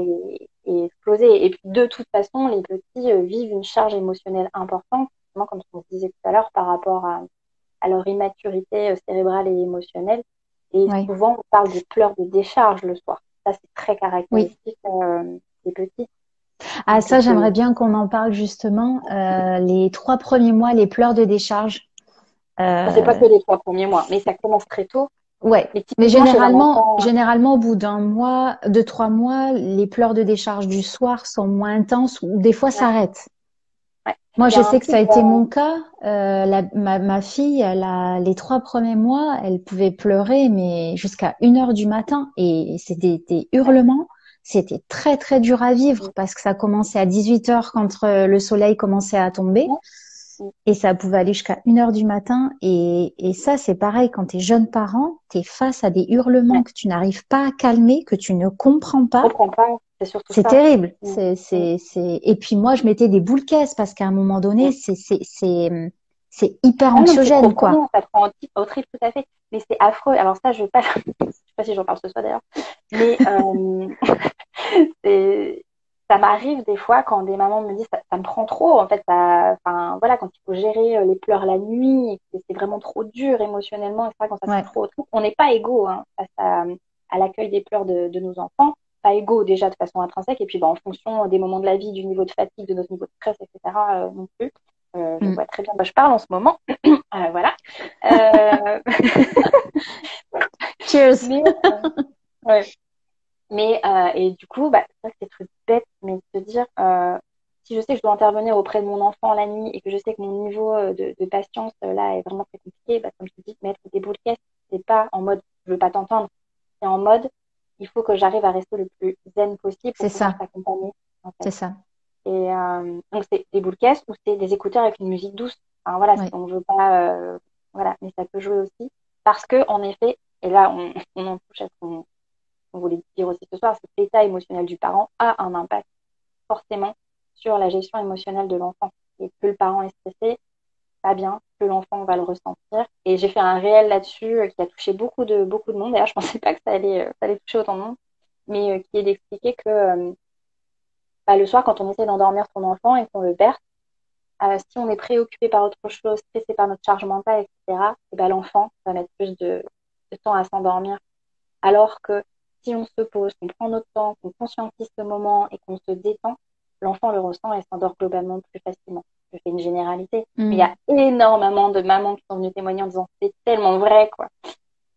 et exploser. Et puis de toute façon, les petits vivent une charge émotionnelle importante, justement, comme on disait tout à l'heure, par rapport à leur immaturité cérébrale et émotionnelle. Et Ouais. souvent, on parle de pleurs de décharge le soir. Ça, c'est très Oui. caractéristique des petits. Ah, Donc, ça, j'aimerais bien qu'on en parle justement. Les 3 premiers mois, les pleurs de décharge. c'est pas Euh, que les 3 premiers mois, mais ça commence très tôt. ouais. Mais Mais typiquement, chez un enfant, généralement, au bout d'un mois, 2, 3 mois, les pleurs de décharge du soir sont moins intenses ou des fois ouais, s'arrêtent. ouais. Moi, Il y je a un sais que ça a truc, été mon cas. Ma fille, les 3 premiers mois, elle pouvait pleurer, mais jusqu'à 1 heure du matin. Et c'était des ouais, hurlements. C'était très, très dur à vivre parce que ça commençait à 18 heures quand le soleil commençait à tomber. ouais, Et ça pouvait aller jusqu'à 1 heure du matin. Et ça, c'est pareil, quand tu es jeune parent, tu es face à des hurlements ouais. que tu n'arrives pas à calmer, que tu ne comprends Je pas. comprends pas, c'est surtout C'est ça. terrible. Mm, mm. Et puis moi, je mettais des boules caisses parce qu'à un moment donné, Mm. c'est hyper Ah non, c'est trop anxiogène, quoi. prenant, ça prend au trip tout à fait. Mais c'est affreux. Alors ça, je vais pas, je sais pas si j'en parle ce soir d'ailleurs, mais c'est- ça m'arrive des fois quand des mamans me disent ça me prend trop. En fait, enfin voilà, quand il faut gérer les pleurs la nuit, et que c'est vraiment trop dur émotionnellement, et ça, quand ça se fait Ouais, trop au trip, on n'est pas égaux hein, face à l'accueil des pleurs de nos enfants. Pas égaux déjà de façon intrinsèque, et puis bah, en fonction des moments de la vie, du niveau de fatigue, de notre niveau de stress, etc. Non plus. Je mm. vois très bien de quoi je parle en ce moment. Voilà. Euh, Cheers. mais, ouais. Et du coup, bah, c'est vrai que c'est truc bête, mais de se dire, si je sais que je dois intervenir auprès de mon enfant la nuit et que je sais que mon niveau de patience là est vraiment très compliqué, bah, comme je te dis, mettre des boules caisses, c'est pas en mode je veux pas t'entendre, c'est en mode il faut que j'arrive à rester le plus zen possible pour C'est pouvoir ça, t'accompagner, en fait. c'est ça. Et donc, c'est des boules caisses ou c'est des écouteurs avec une musique douce. Enfin, voilà, si Ouais. on veut pas. Voilà, mais ça peut jouer aussi. Parce que, en effet, et là, on en touche à ce qu'on voulait dire aussi ce soir, c'est que l'état émotionnel du parent a un impact forcément sur la gestion émotionnelle de l'enfant. Et plus le parent est stressé, pas bien, plus l'enfant va le ressentir. Et j'ai fait un réel là-dessus qui a touché beaucoup de monde. D'ailleurs, je pensais pas que ça allait toucher autant de monde, mais qui est d'expliquer que bah, le soir, quand on essaie d'endormir son enfant et qu'on le berce, si on est préoccupé par autre chose, stressé par notre charge mentale, etc., et ben, l'enfant va mettre plus de temps à s'endormir. Alors que si on se pose, qu'on prend notre temps, qu'on conscientise ce moment et qu'on se détend, l'enfant le ressent et s'endort globalement plus facilement. Je fais une généralité, mais il y Mm. a énormément de mamans qui sont venues témoigner en disant c'est tellement vrai, quoi.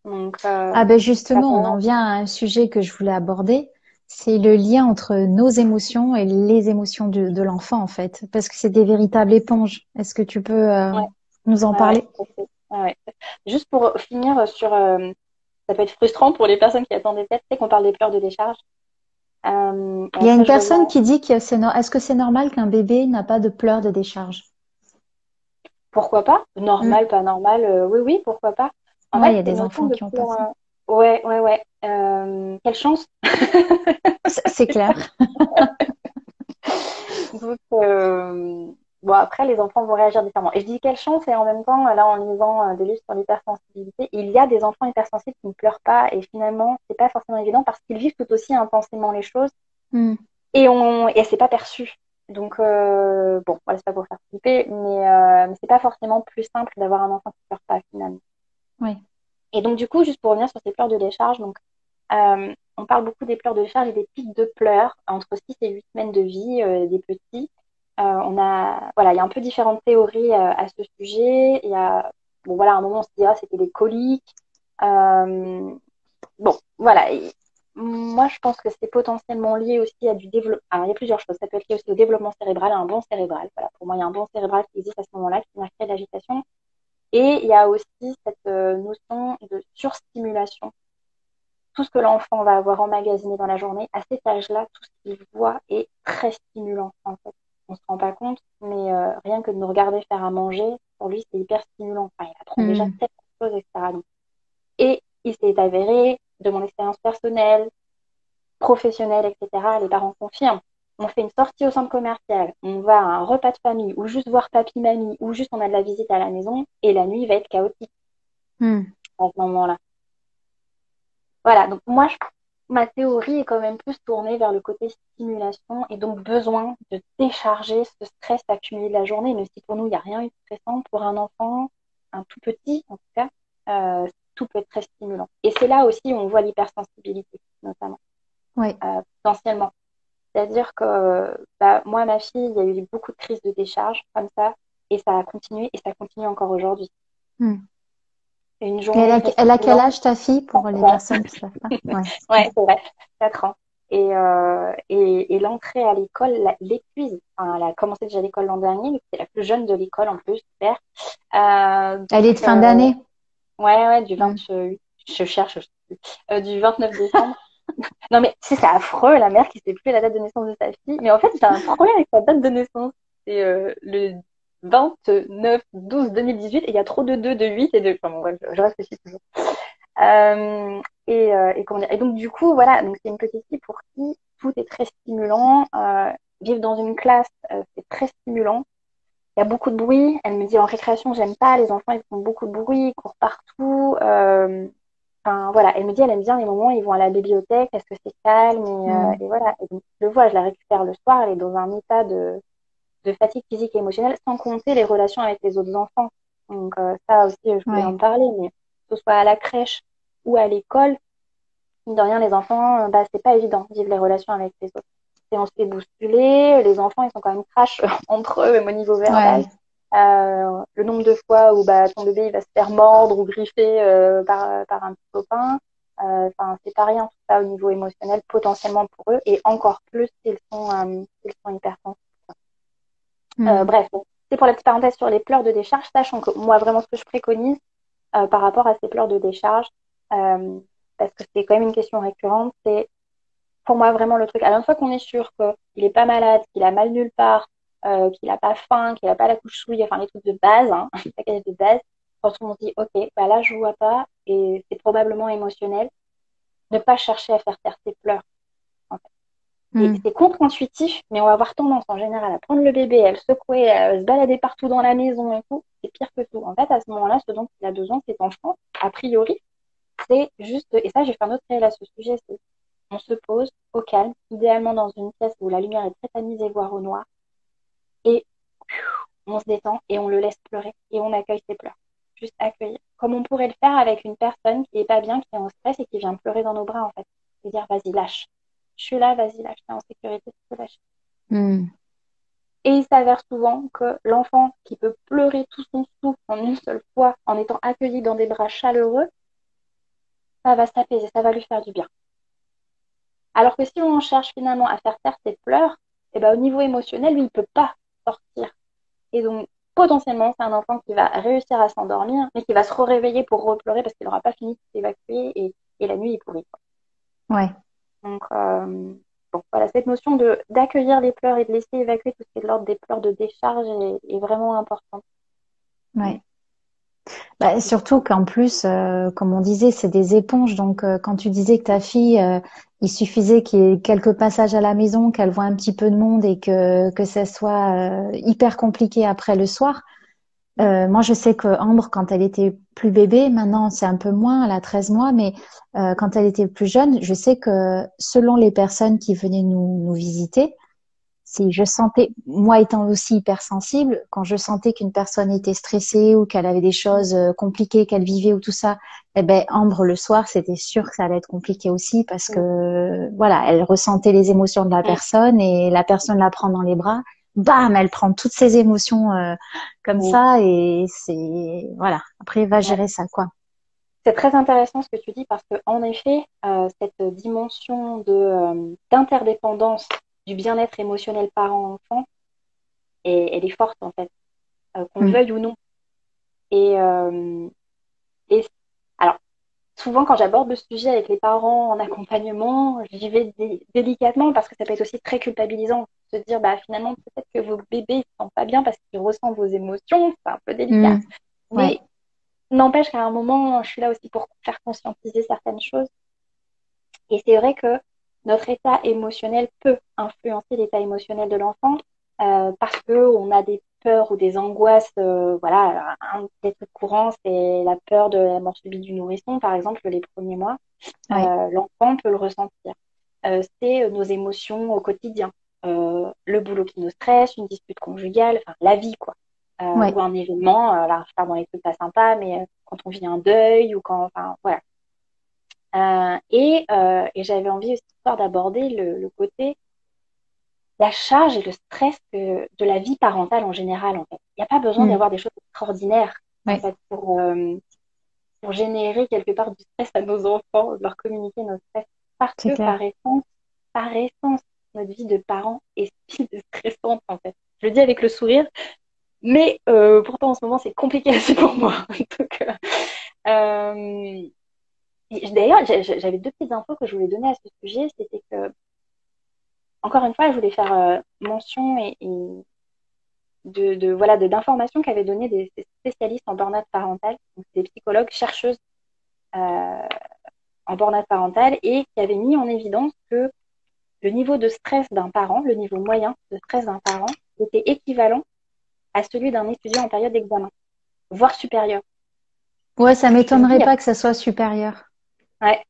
Donc, Ah ben ça justement, on peut- en vient à un sujet que je voulais aborder. C'est le lien entre nos émotions et les émotions de l'enfant, en fait. Parce que c'est des véritables éponges. Est-ce que tu peux ouais, nous en ouais, ouais, parler? tout à fait. Ouais, ouais. Juste pour finir sur ça peut être frustrant pour les personnes qui attendaient peut-être, c'est qu'on parle des pleurs de décharge. Et Il y a après, une je reviens. personne qui dit que est-ce que c'est normal qu'un bébé n'a pas de pleurs de décharge? Pourquoi pas? Mm. Normal, pas normal. Oui, oui, pourquoi pas? En Ouais, il fait, y a c'est une des notion enfants de qui ont pas pleurs. ça. Ouais, ouais, ouais. Quelle chance. C'est clair. Donc, bon, après, les enfants vont réagir différemment. Et je dis quelle chance, et en même temps, là, en lisant des livres sur l'hypersensibilité, il y a des enfants hypersensibles qui ne pleurent pas, et finalement, c'est pas forcément évident parce qu'ils vivent tout aussi intensément les choses, Hmm. et c'est pas perçu. Donc, bon, voilà, c'est pas pour faire flipper, mais c'est pas forcément plus simple d'avoir un enfant qui pleure pas, finalement. Oui. Et donc, du coup, juste pour revenir sur ces pleurs de décharge, donc, on parle beaucoup des pleurs de décharge et des pics de pleurs entre 6 et 8 semaines de vie des petits. Voilà, il y a un peu différentes théories à ce sujet. Il y a, bon, voilà, à un moment, on se dit, ah, c'était des coliques. Euh, bon, voilà. Moi, je pense que c'est potentiellement lié aussi à du développement. Alors, il y a plusieurs choses. Ça peut être lié aussi au développement cérébral, à un bon cérebral. Voilà, pour moi, il y a un bon cérébral qui existe à ce moment-là, qui vient créer de l'agitation. Et il y a aussi cette notion de surstimulation. Tout ce que l'enfant va avoir emmagasiné dans la journée, à cet âge-là, tout ce qu'il voit est très stimulant, en fait. On ne se rend pas compte, mais rien que de nous regarder faire à manger, pour lui, c'est hyper stimulant. Enfin, il apprend déjà Hmm. tellement de choses, etc. Donc, et il s'est avéré, de mon expérience personnelle, professionnelle, etc., les parents confirment. On fait une sortie au centre commercial, on va à un repas de famille, ou juste voir papy, mamie, ou juste on a de la visite à la maison, et la nuit va être chaotique Hmm. à ce moment-là. Voilà, donc moi, ma théorie est quand même plus tournée vers le côté stimulation et donc besoin de décharger ce stress accumulé de la journée, même si pour nous, il n'y a rien eu de stressant. Pour un enfant, un tout petit en tout cas, tout peut être très stimulant. Et c'est là aussi où on voit l'hypersensibilité, notamment, Oui. potentiellement. C'est-à-dire que bah, moi, ma fille, il y a eu beaucoup de crises de décharge comme ça, et ça a continué, et ça continue encore aujourd'hui. Hmm. Une Et journée très elle a quel stimulante. âge ta fille pour les personnes qui savent pas? Ouais. Ouais, c'est vrai, 4 ans. Et l'entrée à l'école l'épuise. Enfin, elle a commencé déjà l'école l'an dernier, mais c'est la plus jeune de l'école en plus, super. Elle est de fin d'année. Ouais, ouais, du Hmm. 28, je cherche, je sais plus, du 29 décembre. Non, mais tu sais, c'est affreux, la mère qui sait plus la date de naissance de sa fille. Mais en fait, c'est un problème avec sa date de naissance. C'est le 29/12/2018 et il y a trop de 2, de 8 et de. Enfin, bon, bref, je réfléchis toujours. Comment dire, et donc, du coup, voilà, donc c'est une petite fille pour qui tout est très stimulant. Vivre dans une classe, c'est très stimulant. Il y a beaucoup de bruit. Elle me dit en récréation, j'aime pas. Les enfants, ils font beaucoup de bruit, ils courent partout. Enfin, voilà, elle me dit, elle aime bien les moments où ils vont à la bibliothèque parce que c'est calme. Hmm. Et voilà. Et donc, je le vois, je la récupère le soir. Elle est dans un état de fatigue physique et émotionnelle, sans compter les relations avec les autres enfants. Donc, ça aussi, je voulais Ouais. en parler. Mais que ce soit à la crèche ou à l'école, mine de rien, les enfants, bah, c'est pas évident de vivre les relations avec les autres. Et on se fait bousculer, les enfants, ils sont quand même trash entre eux, même au niveau verbal. Ouais. Le nombre de fois où bah, ton bébé il va se faire mordre ou griffer par un petit copain, enfin, c'est pas rien tout ça au niveau émotionnel, potentiellement pour eux, et encore plus s'ils sont hypersensibles. Hmm. Bref, bon, c'est pour la petite parenthèse sur les pleurs de décharge, sachant que moi, vraiment, ce que je préconise par rapport à ces pleurs de décharge, euh, parce que c'est quand même une question récurrente, c'est pour moi vraiment le truc. À la fois qu'on est sûr qu'il est pas malade, qu'il a mal nulle part, qu'il a pas faim, qu'il a pas la couche souille, enfin les trucs de base, hein, les packages de base, quand on se dit ok, bah là je vois pas et c'est probablement émotionnel, ne pas chercher à faire taire ses pleurs. En fait. Hmm. C'est contre-intuitif, mais on va avoir tendance en général à prendre le bébé, à le secouer, à se balader partout dans la maison et tout. C'est pire que tout. En fait, à ce moment-là, ce dont il a besoin, cet enfant, a priori, c'est juste, et ça j'ai fait un autre réel à ce sujet, c'est on se pose au calme, idéalement dans une pièce où la lumière est très tamisée, voire au noir, et on se détend et on le laisse pleurer et on accueille ses pleurs. Juste accueillir. Comme on pourrait le faire avec une personne qui est pas bien, qui est en stress et qui vient pleurer dans nos bras en fait. Et dire vas-y, lâche. Je suis là, vas-y, lâche. T'es en sécurité, tu peux lâcher. Hmm. Et il s'avère souvent que l'enfant qui peut pleurer tout son souffle en une seule fois en étant accueilli dans des bras chaleureux, ça va s'apaiser, ça va lui faire du bien. Alors que si on cherche finalement à faire taire ses pleurs, eh ben, au niveau émotionnel, lui, il ne peut pas sortir. Et donc, potentiellement, c'est un enfant qui va réussir à s'endormir, mais qui va se réveiller pour repleurer parce qu'il n'aura pas fini de s'évacuer et la nuit est pourrie. Ouais. Donc, bon, voilà, cette notion d'accueillir les pleurs et de laisser évacuer tout ce qui est de l'ordre des pleurs de décharge est vraiment importante. Ouais. Bah, surtout qu'en plus, comme on disait, c'est des éponges. Donc, quand tu disais que ta fille, il suffisait qu'il y ait quelques passages à la maison, qu'elle voit un petit peu de monde et que ça soit hyper compliqué après le soir. Moi, je sais que Ambre, quand elle était plus bébé, maintenant c'est un peu moins, elle a 13 mois, mais quand elle était plus jeune, je sais que selon les personnes qui venaient nous visiter, si je sentais, moi étant aussi hypersensible, quand je sentais qu'une personne était stressée ou qu'elle avait des choses compliquées qu'elle vivait ou tout ça, eh ben Ambre le soir, c'était sûr que ça allait être compliqué aussi parce que voilà, elle ressentait les émotions de la personne et la personne la prend dans les bras, bam, elle prend toutes ses émotions comme ça et c'est voilà. Après, va gérer ça quoi. C'est très intéressant ce que tu dis parce que en effet, cette dimension d'interdépendance du bien-être émotionnel parent-enfant, elle est forte en fait, qu'on le Mm. veuille ou non. Et, et alors, souvent quand j'aborde le sujet avec les parents en accompagnement, j'y vais délicatement parce que ça peut être aussi très culpabilisant de se dire bah finalement peut-être que vos bébés ne se sentent pas bien parce qu'ils ressentent vos émotions, c'est un peu délicat. Mm. Ouais. Mais n'empêche qu'à un moment, je suis là aussi pour faire conscientiser certaines choses. Et c'est vrai que notre état émotionnel peut influencer l'état émotionnel de l'enfant parce qu'on a des peurs ou des angoisses. Voilà, un des trucs courants, c'est la peur de la mort subite du nourrisson, par exemple, les premiers mois. Ouais. L'enfant peut le ressentir. C'est nos émotions au quotidien. Le boulot qui nous stresse, une dispute conjugale, enfin la vie, quoi. Ouais. Ou un événement, là, je pars dans les trucs pas sympas, mais quand on vit un deuil ou quand, enfin, voilà. Et j'avais envie aussi d'aborder le côté, la charge et le stress de la vie parentale en général, en fait. Il n'y a pas besoin Mm. d'avoir des choses extraordinaires, en Ouais. fait, pour générer quelque part du stress à nos enfants, de leur communiquer notre stress. Parce C'est que clair. par essence, notre vie de parent est speed stressante, en fait. Je le dis avec le sourire, mais pourtant en ce moment, c'est compliqué aussi pour moi. Donc, euh, d'ailleurs, j'avais deux petites infos que je voulais donner à ce sujet. C'était que, encore une fois, je voulais faire mention voilà, d'informations qu'avaient donné des spécialistes en burn-out parental, donc des psychologues, chercheuses euh, en burn-out parental, et qui avaient mis en évidence que le niveau de stress d'un parent, le niveau moyen de stress d'un parent, était équivalent à celui d'un étudiant en période d'examen, voire supérieur. Ouais, ça C'est m'étonnerait dire, pas que ça soit supérieur. ouais,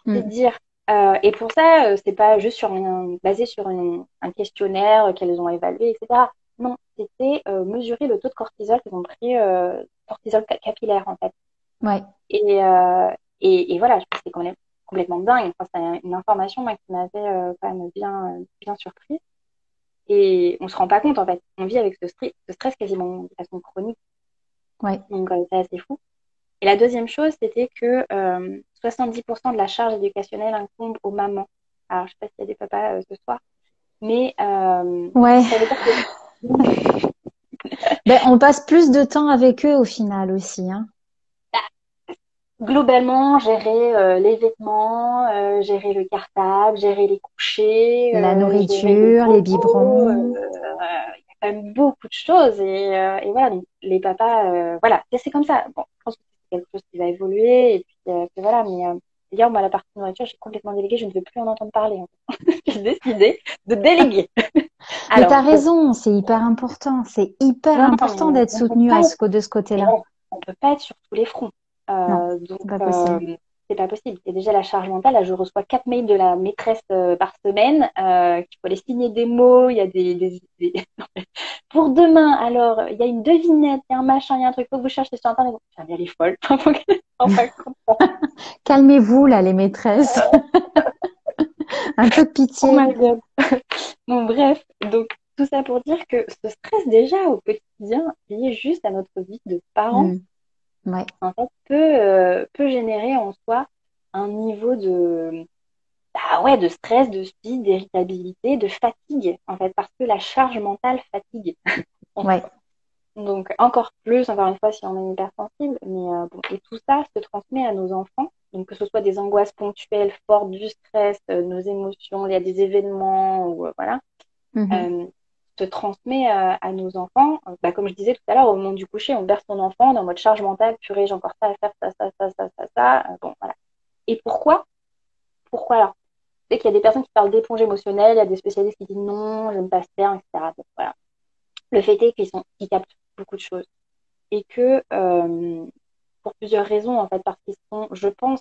c'est Mm. dire. Et pour ça, c'est pas juste basé sur un questionnaire qu'elles ont évalué, etc. Non, c'était mesurer le taux de cortisol qu'ils ont pris, cortisol capillaire en fait. Ouais. Et, et voilà, je pense que c'est quand même complètement dingue. Enfin, c'est une information moi, qui m'avait quand même bien surprise. Et on se rend pas compte en fait. On vit avec ce stress quasiment de façon chronique. Ouais. Donc c'est assez fou. Et la deuxième chose, c'était que 70% de la charge éducationnelle incombe aux mamans. Alors, je sais pas s'il y a des papas ce soir, mais Ouais. ça veut dire que Ben, on passe plus de temps avec eux au final aussi, hein. globalement, gérer les vêtements, gérer le cartable, gérer les couchers, La gérer les nourriture, les bobos, biberons. il y a quand même beaucoup de choses. Et voilà, donc les papas, voilà, c'est comme ça. Bon, je pense que c'est quelque chose qui va évoluer. Et puis, voilà, mais hier, moi, la partie nourriture, j'ai complètement délégué. Je ne veux plus en entendre parler, en fait. J'ai décidé de déléguer. Mais Alors, t'as raison, c'est hyper important. C'est hyper non, non, important mais d'être soutenu de ce côté-là. on peut pas être sur tous les fronts. Non, Donc, c'est pas possible. c'est pas possible. Et déjà, la charge mentale, là, je reçois 4 mails de la maîtresse par semaine, qu'il faut aller signer des mots, il y a Pour demain, alors, il y a une devinette, il y a un machin, il y a un truc, faut que vous cherchez sur Internet. Enfin, elle est folle. Enfin, Calmez-vous là, les maîtresses. Un peu de oh pitié. my God. Bon, bref, donc, tout ça pour dire que ce stress, déjà, au quotidien, lié juste à notre vie de parents, Hmm. Ouais, en fait, peut générer en soi un niveau ah ouais, de stress, de speed, d'irritabilité, de fatigue, en fait, parce que la charge mentale fatigue. en ouais. soi. Donc, encore plus, encore une fois, si on est hypersensible, mais bon, et tout ça se transmet à nos enfants. Donc, que ce soit des angoisses ponctuelles fortes, du stress, nos émotions, il y a des événements, ou voilà. Mhm. Euh, se transmet à nos enfants. Bah, comme je disais tout à l'heure, au moment du coucher, on berce son enfant dans mode charge mentale, purée, j'ai encore ça à faire, ça. Bon, voilà. Et pourquoi alors? C'est qu'il y a des personnes qui parlent d'éponge émotionnelle, il y a des spécialistes qui disent non, j'aime pas ce terme, etc. Donc, voilà. Le fait est qu'ils captent beaucoup de choses. Et que, pour plusieurs raisons, en fait, parce qu'ils sont, je pense,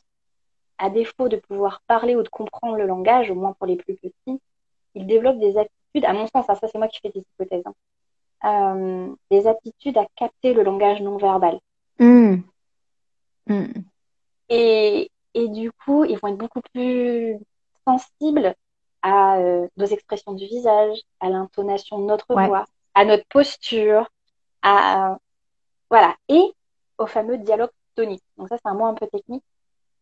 à défaut de pouvoir parler ou de comprendre le langage, au moins pour les plus petits, ils développent des aptitudes, à mon sens, hein, ça c'est moi qui fais des hypothèses, hein, des aptitudes à capter le langage non verbal. Mm. Mm. Et du coup, ils vont être beaucoup plus sensibles à nos expressions du visage, à l'intonation de notre Ouais, voix, à notre posture, à voilà, et au fameux dialogue tonique. Donc ça, c'est un mot un peu technique,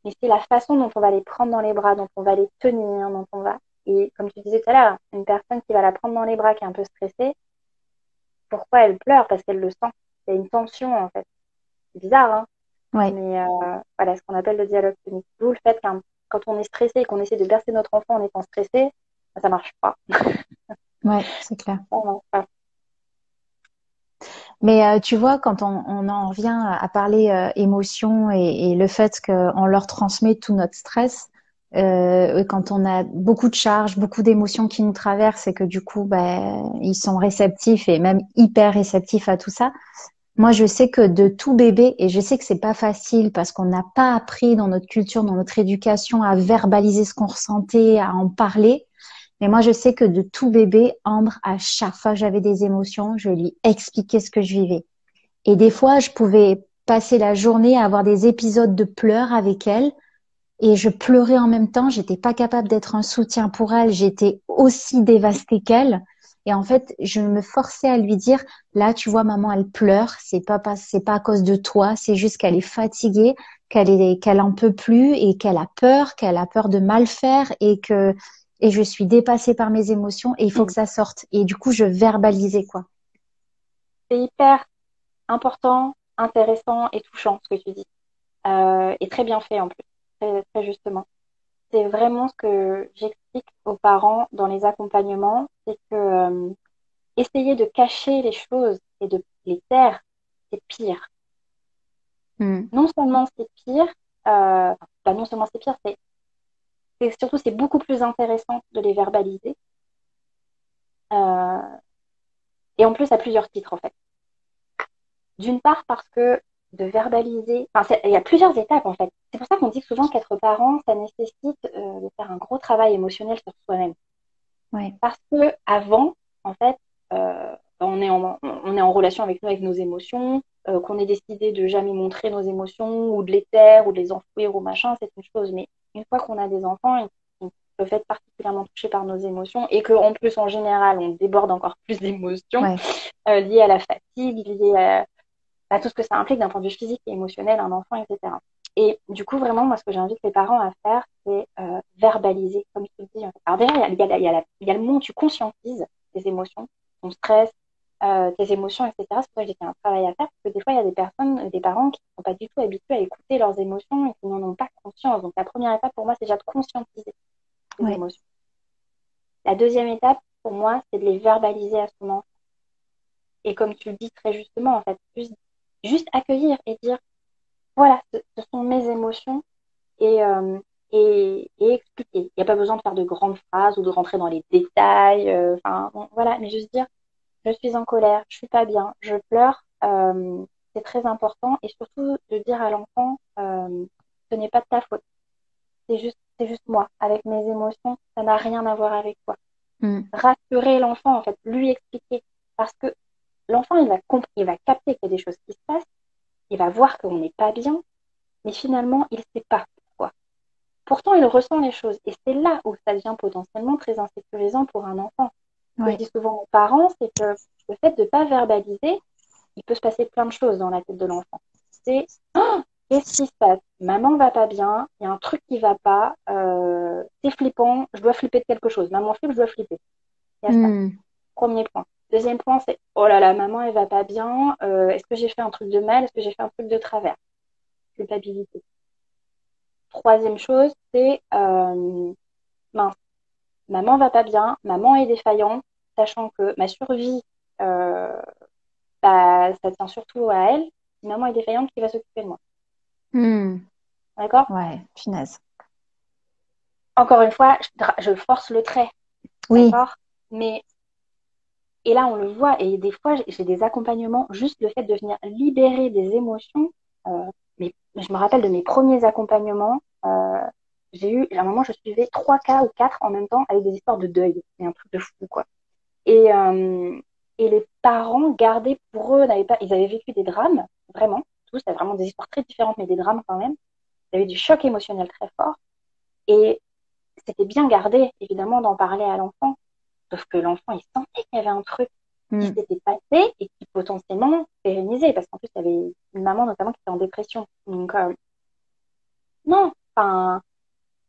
mais c'est la façon dont on va les prendre dans les bras, dont on va les tenir, dont on va. Et comme tu disais tout à l'heure, une personne qui va la prendre dans les bras, qui est un peu stressée, pourquoi elle pleure? Parce qu'elle le sent. Il y a une tension en fait. C'est bizarre, hein? ouais, Mais voilà, ce qu'on appelle le dialogue tonique. D'où le fait qu'un quand on est stressé et qu'on essaie de bercer notre enfant en étant stressé, ça marche pas. ouais, c'est clair. Ça marche pas. Mais tu vois, quand on en revient à parler émotion et le fait qu'on leur transmet tout notre stress, et quand on a beaucoup de charges, beaucoup d'émotions qui nous traversent et que du coup, ben, ils sont réceptifs et même hyper réceptifs à tout ça. Moi, je sais que de tout bébé, et je sais que c'est pas facile parce qu'on n'a pas appris dans notre culture, dans notre éducation à verbaliser ce qu'on ressentait, à en parler. Mais moi, je sais que de tout bébé, Ambre, à chaque fois que j'avais des émotions, je lui expliquais ce que je vivais. Et des fois, je pouvais passer la journée à avoir des épisodes de pleurs avec elle. Et je pleurais en même temps. J'étais pas capable d'être un soutien pour elle. J'étais aussi dévastée qu'elle. Et en fait, je me forçais à lui dire, là, tu vois, maman, elle pleure. C'est pas à cause de toi. C'est juste qu'elle est fatiguée, qu'elle en peut plus et qu'elle a peur de mal faire et je suis dépassée par mes émotions et il faut que ça sorte. Et du coup, je verbalisais, quoi. C'est hyper important, intéressant et touchant ce que tu dis. Et très bien fait en plus, très, très justement. C'est vraiment ce que j'explique aux parents dans les accompagnements, c'est que essayer de cacher les choses et de les taire, c'est pire. Hmm. Non seulement c'est pire, non seulement c'est pire, surtout c'est beaucoup plus intéressant de les verbaliser. Euh, et en plus à plusieurs titres en fait. D'une part parce que de verbaliser, enfin, il y a plusieurs étapes en fait. C'est pour ça qu'on dit souvent qu'être parent, ça nécessite de faire un gros travail émotionnel sur soi-même. Ouais. Parce que avant, en fait, on est en relation avec nous, avec nos émotions, qu'on ait décidé de jamais montrer nos émotions ou de les taire ou de les enfouir ou machin, c'est une chose. Mais une fois qu'on a des enfants et qu'on peut être particulièrement touché par nos émotions et qu'en plus, en général, on déborde encore plus d'émotions Ouais. liées à la fatigue, liées à tout ce que ça implique d'un point de vue physique et émotionnel, un enfant, etc. Et du coup, vraiment, moi, ce que j'invite les parents à faire, c'est verbaliser, comme je te le dis. Alors déjà, il y a le moment où tu conscientises tes émotions, ton stress, tes émotions, etc. C'est pour ça que j'ai fait un travail à faire, parce que des fois, il y a des personnes, des parents qui ne sont pas du tout habitués à écouter leurs émotions et qui n'en ont pas conscience. Donc, la première étape, pour moi, c'est déjà de conscientiser tes Ouais. émotions. La deuxième étape, pour moi, c'est de les verbaliser à son enfant. Et comme tu le dis très justement, en fait, juste accueillir et dire, voilà, ce sont mes émotions et, et expliquer. Il n'y a pas besoin de faire de grandes phrases ou de rentrer dans les détails. Enfin, bon, voilà, mais juste dire, je suis en colère, je suis pas bien, je pleure. C'est très important et surtout de dire à l'enfant, ce n'est pas de ta faute. C'est juste moi. Avec mes émotions, ça n'a rien à voir avec toi. Hmm. Rassurer l'enfant, en fait, lui expliquer. Parce que l'enfant, il va capter qu'il y a des choses qui se passent, il va voir qu'on n'est pas bien, mais finalement, il ne sait pas pourquoi. Pourtant, il ressent les choses. Et c'est là où ça devient potentiellement très insécurisant pour un enfant. Ce que je Ouais. dis souvent aux parents, c'est que le fait de ne pas verbaliser, il peut se passer plein de choses dans la tête de l'enfant. C'est oh, qu'est-ce qui se passe? Maman va pas bien, il y a un truc qui va pas, c'est flippant, je dois flipper de quelque chose. Maman flippe, je dois flipper. Il y a ça. Hmm. Premier point. Deuxième point, c'est oh là là, maman, elle va pas bien, est-ce que j'ai fait un truc de mal? Est-ce que j'ai fait un truc de travers? Culpabilité. Troisième chose, c'est mince, maman va pas bien, maman est défaillante, sachant que ma survie, euh, bah, ça tient surtout à elle. Si maman est défaillante, qui va s'occuper de moi? Hmm. D'accord? Ouais, punaise. Encore une fois, je force le trait, Oui. d'accord? Mais, et là, on le voit, et des fois, j'ai des accompagnements, juste le fait de venir libérer des émotions. Mais je me rappelle de mes premiers accompagnements. À un moment, je suivais 3 cas ou 4 en même temps avec des histoires de deuil. C'est un truc de fou, quoi. Et, euh, et les parents gardaient pour eux, ils avaient vécu des drames, vraiment, tous, c'était vraiment des histoires très différentes, mais des drames quand même. Ils avaient du choc émotionnel très fort. Et c'était bien gardé, évidemment, d'en parler à l'enfant. Sauf que l'enfant, il sentait qu'il y avait un truc qui Hmm. s'était passé et qui potentiellement pérennisait. Parce qu'en plus, il y avait une maman notamment qui était en dépression. Donc, non, enfin,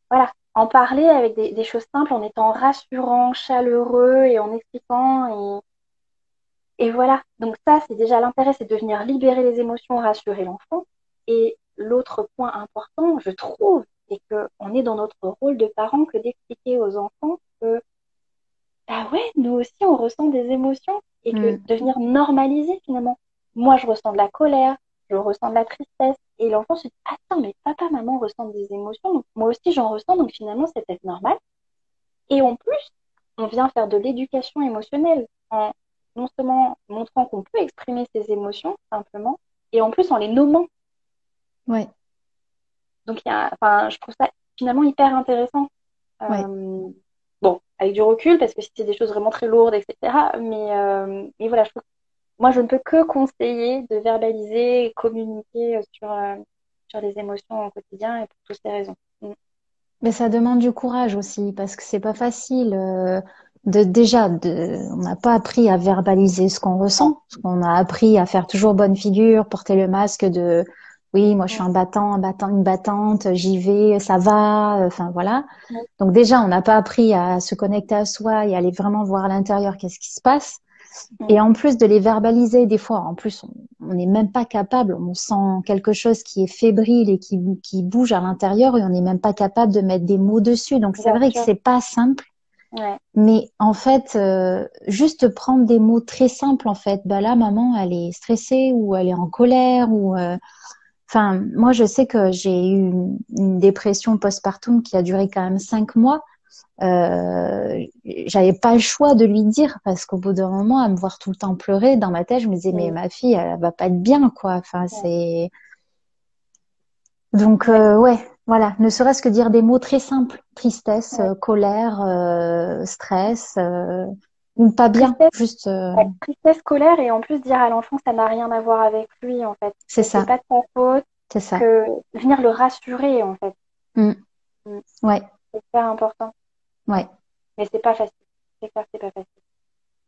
voilà. En parler avec des choses simples, en étant rassurant, chaleureux et en expliquant. Et voilà, donc ça, c'est déjà l'intérêt, c'est de venir libérer les émotions, rassurer l'enfant. Et l'autre point important, je trouve, c'est qu'on est dans notre rôle de parent que d'expliquer aux enfants que, ah ouais, nous aussi, on ressent des émotions et que Hmm. de venir normaliser finalement. Moi, je ressens de la colère, je ressens de la tristesse. Et l'enfant se dit, attends, mais papa, maman ressentent des émotions, donc moi aussi, j'en ressens, donc finalement, c'est peut-être normal. Et en plus, on vient faire de l'éducation émotionnelle en non seulement montrant qu'on peut exprimer ses émotions simplement, et en plus en les nommant. Ouais, Donc, enfin, je trouve ça finalement hyper intéressant. ouais. Euh, bon, avec du recul, parce que si c'est des choses vraiment très lourdes, etc. Mais voilà, moi, je ne peux que conseiller de verbaliser et communiquer sur les émotions au quotidien et pour toutes ces raisons. Mm. Mais ça demande du courage aussi, parce que c'est pas facile. On n'a pas appris à verbaliser ce qu'on Non. ressent. Parce qu'on a appris à faire toujours bonne figure, porter le masque de, oui, moi je suis Mm. un battant, une battante, j'y vais, ça va. Enfin voilà. Mm. Donc déjà, on n'a pas appris à se connecter à soi et aller vraiment voir à l'intérieur qu'est-ce qui se passe. Mm. Et en plus de les verbaliser, des fois, en plus, on n'est même pas capable, on sent quelque chose qui est fébrile et qui bouge à l'intérieur et on n'est même pas capable de mettre des mots dessus. Donc c'est Bien vrai que sûr. c'est pas simple, Ouais. mais en fait, juste prendre des mots très simples, en fait, bah là, maman, elle est stressée ou elle est en colère ou, enfin, moi, je sais que j'ai eu une dépression postpartum qui a duré quand même 5 mois. J'avais pas le choix de lui dire parce qu'au bout d'un moment, à me voir tout le temps pleurer, dans ma tête, je me disais, mais Mm. ma fille, elle va pas être bien, quoi. Enfin, Ouais. c'est donc Ouais. ouais, voilà. Ne serait-ce que dire des mots très simples, tristesse, Ouais. colère, stress, ou pas bien, Tristesse. juste, Ouais, tristesse, colère, et en plus dire à l'enfant ça n'a rien à voir avec lui en fait, c'est que c'est ça, pas de sa faute, c'est ça. que venir le rassurer en fait. Mm. Mm. Ouais, C'est super important, ouais. mais c'est pas facile. C'est clair, c'est pas facile.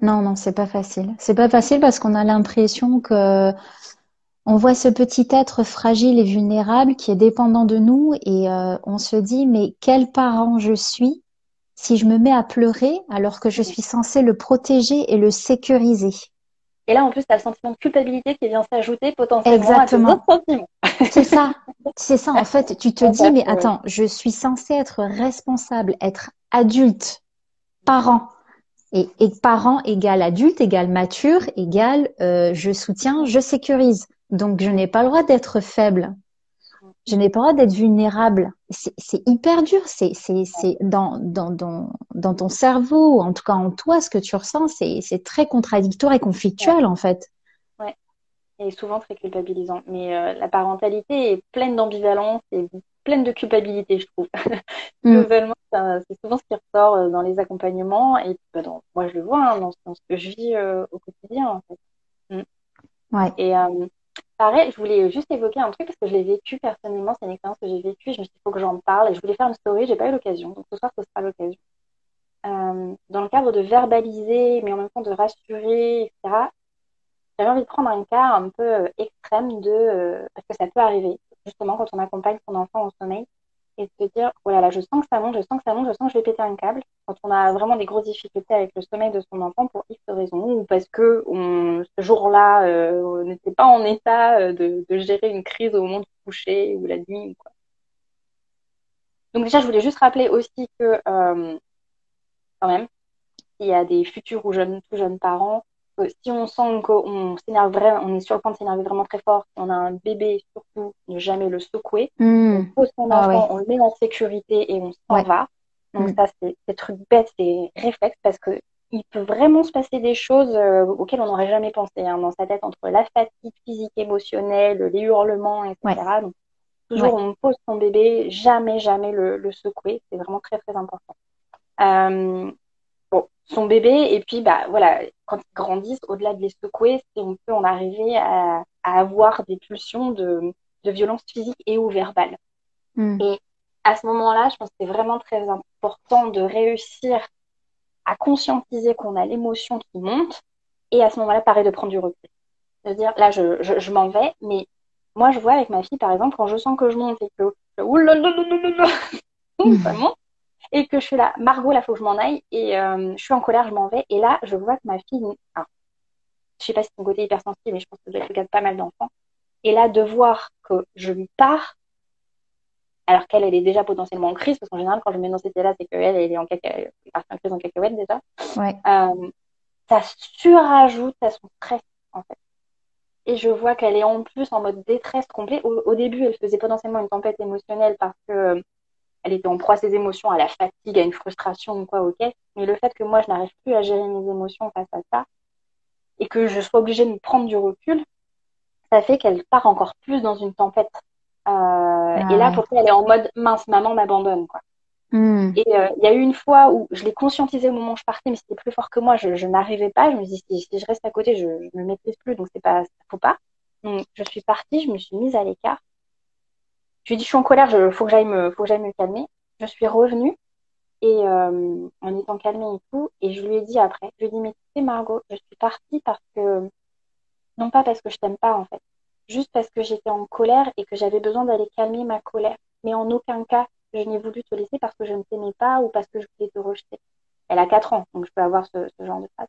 Non, non, c'est pas facile. C'est pas facile parce qu'on a l'impression que on voit ce petit être fragile et vulnérable qui est dépendant de nous et on se dit, mais quel parent je suis si je me mets à pleurer alors que je Mm. suis censée le protéger et le sécuriser. Et là en plus t'as le sentiment de culpabilité qui vient s'ajouter potentiellement à tes autres Exactement. sentiments. C'est ça. C'est ça. En fait, tu te Ouais, dis, ça, mais c'est- attends, je suis censée être responsable, être adulte, parent. Et parent égale adulte, égale mature, égale je soutiens, je sécurise. Donc, je n'ai pas le droit d'être faible. Je n'ai pas le droit d'être vulnérable. C'est hyper dur. C'est dans ton cerveau, en tout cas en toi, ce que tu ressens, c'est très contradictoire et ouais, conflictuel, en fait. ouais. Et souvent très culpabilisant. Mais la parentalité est pleine d'ambivalence et pleine de culpabilité, je trouve. Mm. Globalement, c'est souvent ce qui ressort dans les accompagnements et bah, moi je le vois hein, dans ce que je vis au quotidien en fait. Mm. Ouais. Et pareil, je voulais juste évoquer un truc parce que je l'ai vécu personnellement, c'est une expérience que j'ai vécue et je me suis dit, il faut que j'en parle et je voulais faire une story, j'ai pas eu l'occasion, donc ce soir ce sera l'occasion. Dans le cadre de verbaliser, mais en même temps de rassurer, etc., j'avais envie de prendre un cas un peu extrême parce que ça peut arriver, justement quand on accompagne son enfant au sommeil et de se dire, oh là là, je sens que ça monte, je sens que ça monte, je sens que je vais péter un câble. Quand on a vraiment des grosses difficultés avec le sommeil de son enfant pour X raisons, ou parce que ce jour-là, on n'était pas en état de gérer une crise au moment du coucher ou la nuit, ou quoi. Donc déjà, je voulais juste rappeler aussi que, quand même, s'il y a des futurs ou tout jeunes parents, si on sent qu'on s'énerve vraiment, on est sur le point de s'énerver vraiment très fort, si on a un bébé, surtout, ne jamais le secouer. On Hmm. pose son Ah enfant, ouais, on le met en sécurité et on s'en ouais. va. Donc Hmm. ça, c'est des trucs bêtes, c'est réflexe parce que il peut vraiment se passer des choses auxquelles on n'aurait jamais pensé hein, dans sa tête entre la fatigue physique, émotionnelle, les hurlements, Ouais, etc. Donc toujours ouais. on pose son bébé, jamais, jamais le secouer. C'est vraiment très, très important. Euh, bon, son bébé, et puis bah voilà, quand ils grandissent, au-delà de les secouer, on peut en arriver à avoir des pulsions de violence physique et ou verbale. Hmm. Et à ce moment-là, je pense que c'est vraiment très important de réussir à conscientiser qu'on a l'émotion qui monte et à ce moment-là, pareil, de prendre du recul. De dire, là, je m'en vais, mais moi, je vois avec ma fille, par exemple, quand je sens que je monte et que, oulala, ça monte, et que je suis là, Margot, là, faut que je m'en aille, et je suis en colère, je m'en vais, et là, je vois que ma fille, alors, je sais pas si c'est mon côté hypersensible, mais je pense que ça doit être le cas de pas mal d'enfants, et là, de voir que je lui pars, alors qu'elle, elle est déjà potentiellement en crise, parce qu'en général, quand je me mets dans cet état-là, c'est qu'elle, elle est elle est partie en crise en cacahuète déjà, Ouais. euh, ça surajoute à son stress, en fait. Et je vois qu'elle est en plus en mode détresse complet. Au début, elle faisait potentiellement une tempête émotionnelle parce que elle était en proie à ses émotions, à la fatigue, à une frustration ou quoi, ok. Mais le fait que moi, je n'arrive plus à gérer mes émotions face à ça et que je sois obligée de me prendre du recul, ça fait qu'elle part encore plus dans une tempête. Et Ah là, ouais. pour elle est en mode mince, maman m'abandonne, quoi. Hmm. Et il y a eu une fois où je l'ai conscientisé au moment où je partais, mais c'était plus fort que moi. Je n'arrivais pas. Je me dis, si je reste à côté, je ne me maîtrise plus, donc c'est pas, faut pas. Donc, je suis partie, je me suis mise à l'écart. Je lui ai dit, je suis en colère, faut que j'aille me calmer. Je suis revenue et en étant calmée et tout, et je lui ai dit après, je lui ai dit, mais tu sais, Margot, je suis partie parce que, non pas parce que je t'aime pas en fait, juste parce que j'étais en colère et que j'avais besoin d'aller calmer ma colère. Mais en aucun cas, je n'ai voulu te laisser parce que je ne t'aimais pas ou parce que je voulais te rejeter. Elle a 4 ans, donc je peux avoir ce genre de phrase.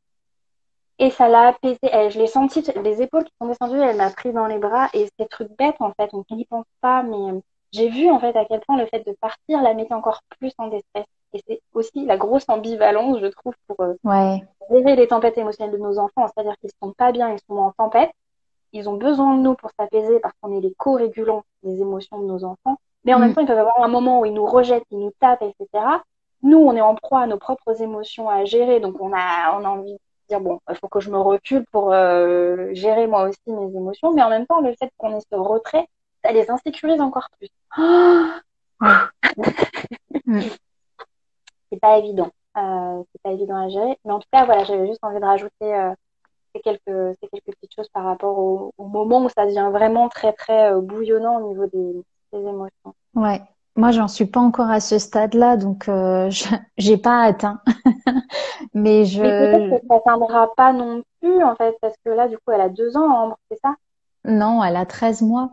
Et ça l'a apaisée. Je l'ai senti, les épaules qui sont descendues, elle m'a pris dans les bras. Et c'est truc bête, en fait, on n'y pense pas, mais j'ai vu, en fait, à quel point le fait de partir la mettait encore plus en détresse. Et c'est aussi la grosse ambivalence, je trouve, pour Ouais. gérer les tempêtes émotionnelles de nos enfants. C'est-à-dire qu'ils sont pas bien, ils sont en tempête. Ils ont besoin de nous pour s'apaiser parce qu'on est les co-régulants des émotions de nos enfants. Mais en même Hmm. temps, ils peuvent avoir un moment où ils nous rejettent, ils nous tapent, etc. Nous, on est en proie à nos propres émotions à gérer. Donc, on a envie de dire, bon, il faut que je me recule pour gérer moi aussi mes émotions. Mais en même temps, le fait qu'on ait ce retrait, ça les insécurise encore plus. Ouais. Hmm. C'est pas évident. C'est pas évident à gérer. Mais en tout cas, voilà, j'avais juste envie de rajouter ces quelques petites choses par rapport au moment où ça devient vraiment très, très bouillonnant au niveau des émotions. Ouais. Moi, j'en suis pas encore à ce stade-là, donc j'ai pas atteint. Mais Mais peut-être je que ça s'atteindra pas non plus, en fait, parce que là, du coup, elle a 2 ans, Ambre, c'est ça? non, elle a 13 mois.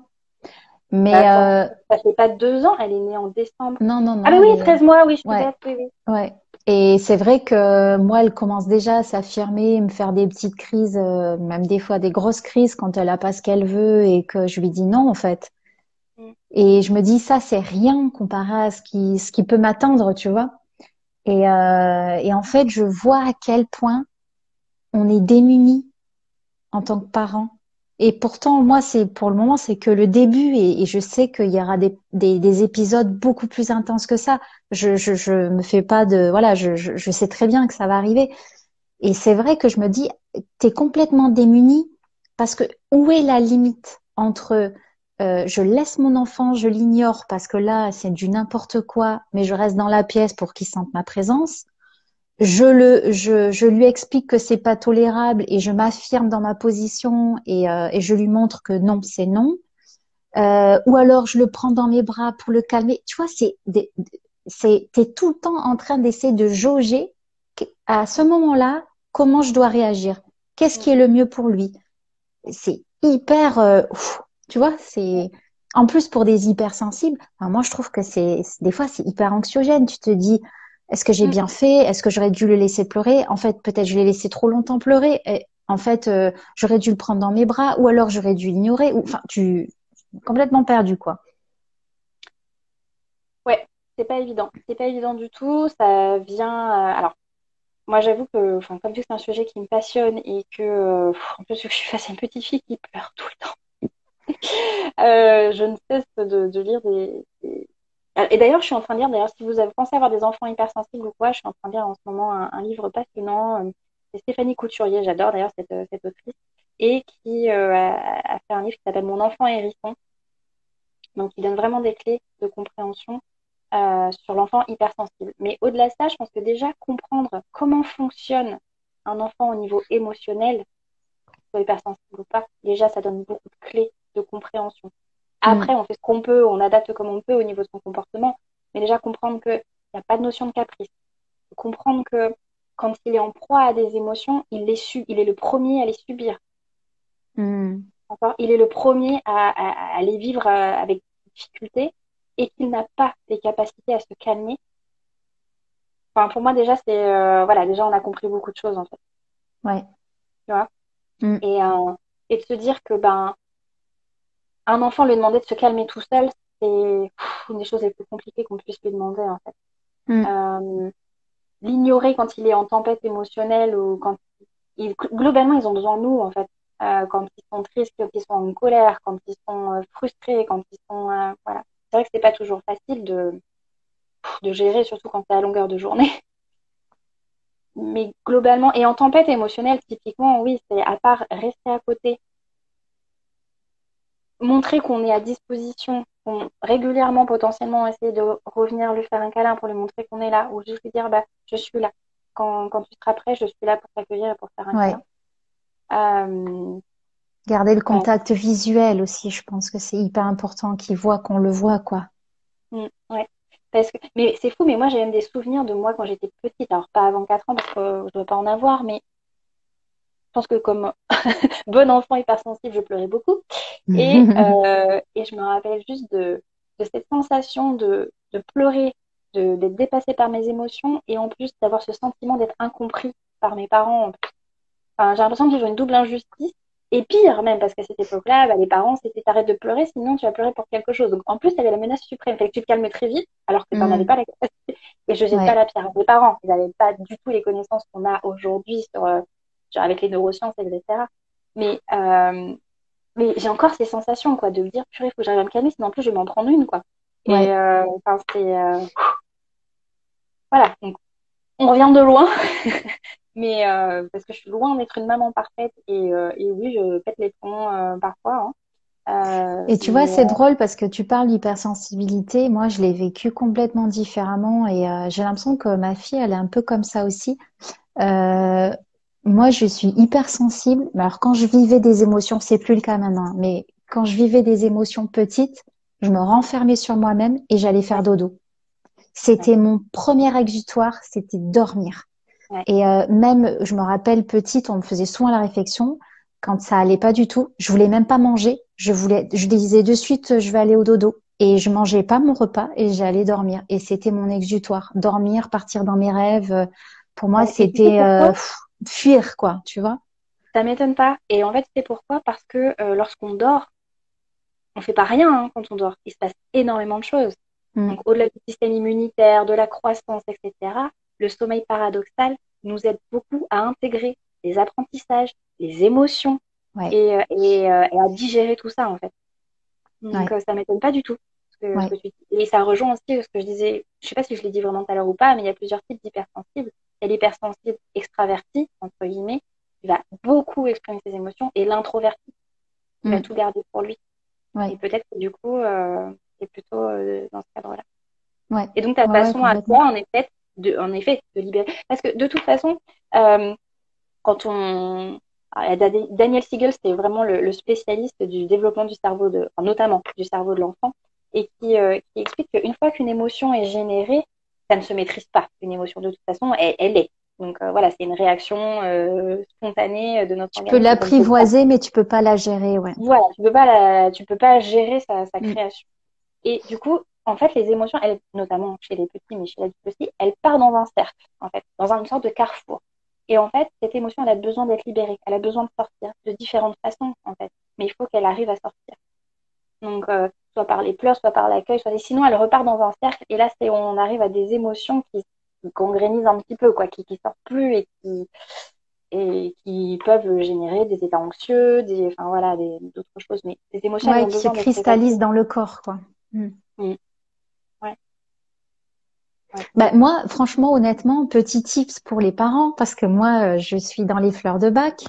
Mais D'accord. Ça fait pas 2 ans, elle est née en décembre. non, non, Ah, non, mais elle oui, est 13 mois, oui, je suis ouais, bête, oui, oui. ouais. Et c'est vrai que moi, elle commence déjà à s'affirmer, me faire des petites crises, même des fois des grosses crises quand elle a pas ce qu'elle veut et que je lui dis non, en fait. Mm, Et je me dis ça, c'est rien comparé à ce qui peut m'attendre, tu vois. Et en fait, je vois à quel point on est démunis en tant que parents. Et pourtant, moi, c'est pour le moment, c'est que le début, et je sais qu'il y aura des épisodes beaucoup plus intenses que ça. Je me fais pas de, voilà, je sais très bien que ça va arriver. Et c'est vrai que je me dis, t'es complètement démuni parce que où est la limite entre je laisse mon enfant, je l'ignore parce que là, c'est du n'importe quoi, mais je reste dans la pièce pour qu'il sente ma présence. Je lui explique que c'est pas tolérable et je m'affirme dans ma position et je lui montre que non, c'est non. Ou alors je le prends dans mes bras pour le calmer. Tu vois, t'es tout le temps en train d'essayer de jauger à ce moment-là comment je dois réagir. Qu'est-ce qui est mm, le mieux pour lui? C'est hyper, tu vois, c'est en plus pour des hypersensibles. Enfin, moi, je trouve que des fois c'est hyper anxiogène. Tu te dis, est-ce que j'ai mm. bien fait? Est-ce que j'aurais dû le laisser pleurer? En fait, peut-être je l'ai laissé trop longtemps pleurer. Et, en fait, j'aurais dû le prendre dans mes bras, ou alors j'aurais dû l'ignorer. Ou enfin, tu complètement perdu, quoi. Ouais, c'est pas évident. C'est pas évident du tout. Ça vient. Alors, moi, j'avoue que, enfin, comme vu que c'est un sujet qui me passionne et que, en plus, vu que je suis face à une petite fille qui pleure tout le temps, je ne cesse de lire Et d'ailleurs, je suis en train de lire, d'ailleurs, si vous avez pensé avoir des enfants hypersensibles ou quoi, je suis en train de lire en ce moment un livre passionnant. C'est Stéphanie Couturier, j'adore d'ailleurs cette autrice, et qui a fait un livre qui s'appelle Mon enfant hérisson. Donc, il donne vraiment des clés de compréhension sur l'enfant hypersensible. Mais au-delà de ça, je pense que déjà comprendre comment fonctionne un enfant au niveau émotionnel, soit hypersensible ou pas, déjà, ça donne beaucoup de clés de compréhension. Mm. Après, on fait ce qu'on peut, on adapte comme on peut au niveau de son comportement, mais déjà comprendre qu'il n'y a pas de notion de caprice. Comprendre que quand il est en proie à des émotions, il est le premier à les subir. Mm. D'accord. Il est le premier à les vivre avec difficulté et qu'il n'a pas les capacités à se calmer. Enfin, pour moi, déjà, voilà, déjà, on a compris beaucoup de choses, en fait. Ouais. Tu vois Mm. et de se dire que, ben, un enfant lui demander de se calmer tout seul, c'est une des choses les plus compliquées qu'on puisse lui demander, en fait. Mm. Euh, L'ignorer quand il est en tempête émotionnelle ou globalement, ils ont besoin de nous, en fait. Quand ils sont tristes, quand ils sont en colère, quand ils sont frustrés, quand ils sont, voilà. C'est vrai que c'est pas toujours facile de gérer, surtout quand c'est à longueur de journée. Mais globalement, et en tempête émotionnelle, typiquement, oui, c'est à part rester à côté, montrer qu'on est à disposition, régulièrement, potentiellement, essayer de revenir lui faire un câlin pour lui montrer qu'on est là, ou juste lui dire, bah, je suis là. Quand tu seras prêt, je suis là pour t'accueillir et pour faire un câlin. Ouais. Euh, Garder le ouais. contact visuel aussi, je pense que c'est hyper important qu'il voit qu'on le voit, quoi. Ouais. Mais c'est fou, mais moi j'ai même des souvenirs de moi quand j'étais petite. Alors pas avant 4 ans parce que je ne dois pas en avoir, mais je pense que comme bon enfant hypersensible, je pleurais beaucoup. Et je me rappelle juste de cette sensation de pleurer, d'être dépassée par mes émotions et en plus d'avoir ce sentiment d'être incompris par mes parents. Enfin, j'ai l'impression de vivre une double injustice. Et pire même, parce qu'à cette époque-là, bah, les parents, c'était t'arrêtes de pleurer, sinon tu vas pleurer pour quelque chose. Donc en plus, il y avait la menace suprême. Fait que tu te calmes très vite, alors que tu n'en avais Mm. pas la capacité. Et je jette pas Ouais. la pierre. Les parents, ils n'avaient pas du tout les connaissances qu'on a aujourd'hui avec les neurosciences, etc. Mais, euh, mais j'ai encore ces sensations, quoi, de me dire, purée, il faut que j'arrive à me calmer, sinon en plus je vais m'en prendre une, quoi. Et Ouais. enfin, voilà. Donc, on revient de loin. Mais parce que je suis loin d'être une maman parfaite et oui, je pète les plombs parfois. Hein. Et tu vois, c'est drôle parce que tu parles d'hypersensibilité. Moi, je l'ai vécu complètement différemment et j'ai l'impression que ma fille, elle est un peu comme ça aussi. Euh, Moi, je suis hypersensible. Mais alors, quand je vivais des émotions, c'est plus le cas maintenant, mais quand je vivais des émotions petites, je me renfermais sur moi-même et j'allais Ouais, faire dodo. ouais, C'était mon premier exutoire, c'était dormir. ouais, Et même, je me rappelle petite, on me faisait souvent la réflexion quand ça allait pas du tout. Je voulais même pas manger. Je disais de suite, je vais aller au dodo. Et je mangeais pas mon repas et j'allais dormir. Et c'était mon exutoire. Dormir, partir dans mes rêves. Pour moi, ouais. Mais tu sais c'était pourquoi? fuir, quoi, tu vois? Ça m'étonne pas. Et en fait, c'est pourquoi? Parce que lorsqu'on dort, on fait pas rien hein, quand on dort. Il se passe énormément de choses. Donc, Mm. au-delà du système immunitaire, de la croissance, etc., le sommeil paradoxal nous aide beaucoup à intégrer les apprentissages, les émotions Ouais, et à digérer tout ça, en fait. Donc, ouais, ça m'étonne pas du tout ce que ouais. tu dis. Et ça rejoint aussi ce que je disais, je sais pas si je l'ai dit vraiment tout à l'heure ou pas, mais il y a plusieurs types d'hypersensibles. Il y a l'hypersensible extraverti, entre guillemets, qui va beaucoup exprimer ses émotions, et l'introverti, qui va Mm. tout garder pour lui. Et Ouais, peut-être que du coup, c'est plutôt dans ce cadre-là. ouais, Et donc, ta ouais, ouais, façon à complètement. toi, en effet, de libérer. Parce que de toute façon, euh, quand on. Daniel Siegel, c'était vraiment le spécialiste du développement du cerveau, enfin, notamment du cerveau de l'enfant, et qui explique qu'une fois qu'une émotion est générée, ça ne se maîtrise pas. Une émotion, de toute façon, elle est. Donc voilà, c'est une réaction spontanée de notre Tu peux organisme qu'on ne peut pas. l'apprivoiser, mais tu peux pas la gérer, ouais. Voilà, tu peux pas gérer sa Mm. création. Et du coup, en fait, les émotions, elles, notamment chez les petits, mais chez l'adulte aussi, elles partent dans un cercle, en fait, dans une sorte de carrefour. Et en fait, cette émotion, elle a besoin d'être libérée, elle a besoin de sortir de différentes façons, en fait. Mais il faut qu'elle arrive à sortir. Donc, soit par les pleurs, soit par l'accueil, sinon elle repart dans un cercle. Et là, c'est où on arrive à des émotions qui gangrénisent un petit peu, quoi, qui sortent plus et qui peuvent générer des états anxieux, enfin voilà, d'autres choses. Mais les émotions, elles Ouais, ont qui se besoin d'être évacuées. cristallise dans le corps, quoi. Mm. Mm. Ouais, ouais. Bah, moi, franchement, honnêtement, petit tips pour les parents, parce que moi, je suis dans les fleurs de bac.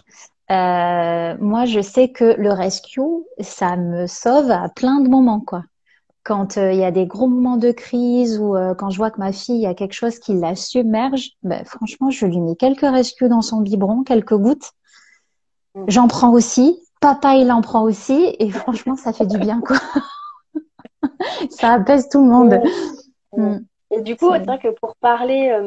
Moi, je sais que le rescue, ça me sauve à plein de moments, quoi. Quand il y a des gros moments de crise ou quand je vois que ma fille, il y a quelque chose qui la submerge, bah, franchement, je lui mets quelques rescues dans son biberon, quelques gouttes. Mm. J'en prends aussi. Papa, il en prend aussi. Et franchement, ça fait du bien, quoi. Ça apaise tout le monde. Mm. Mm. Mm. Et du coup, c'est C'est... vrai que pour parler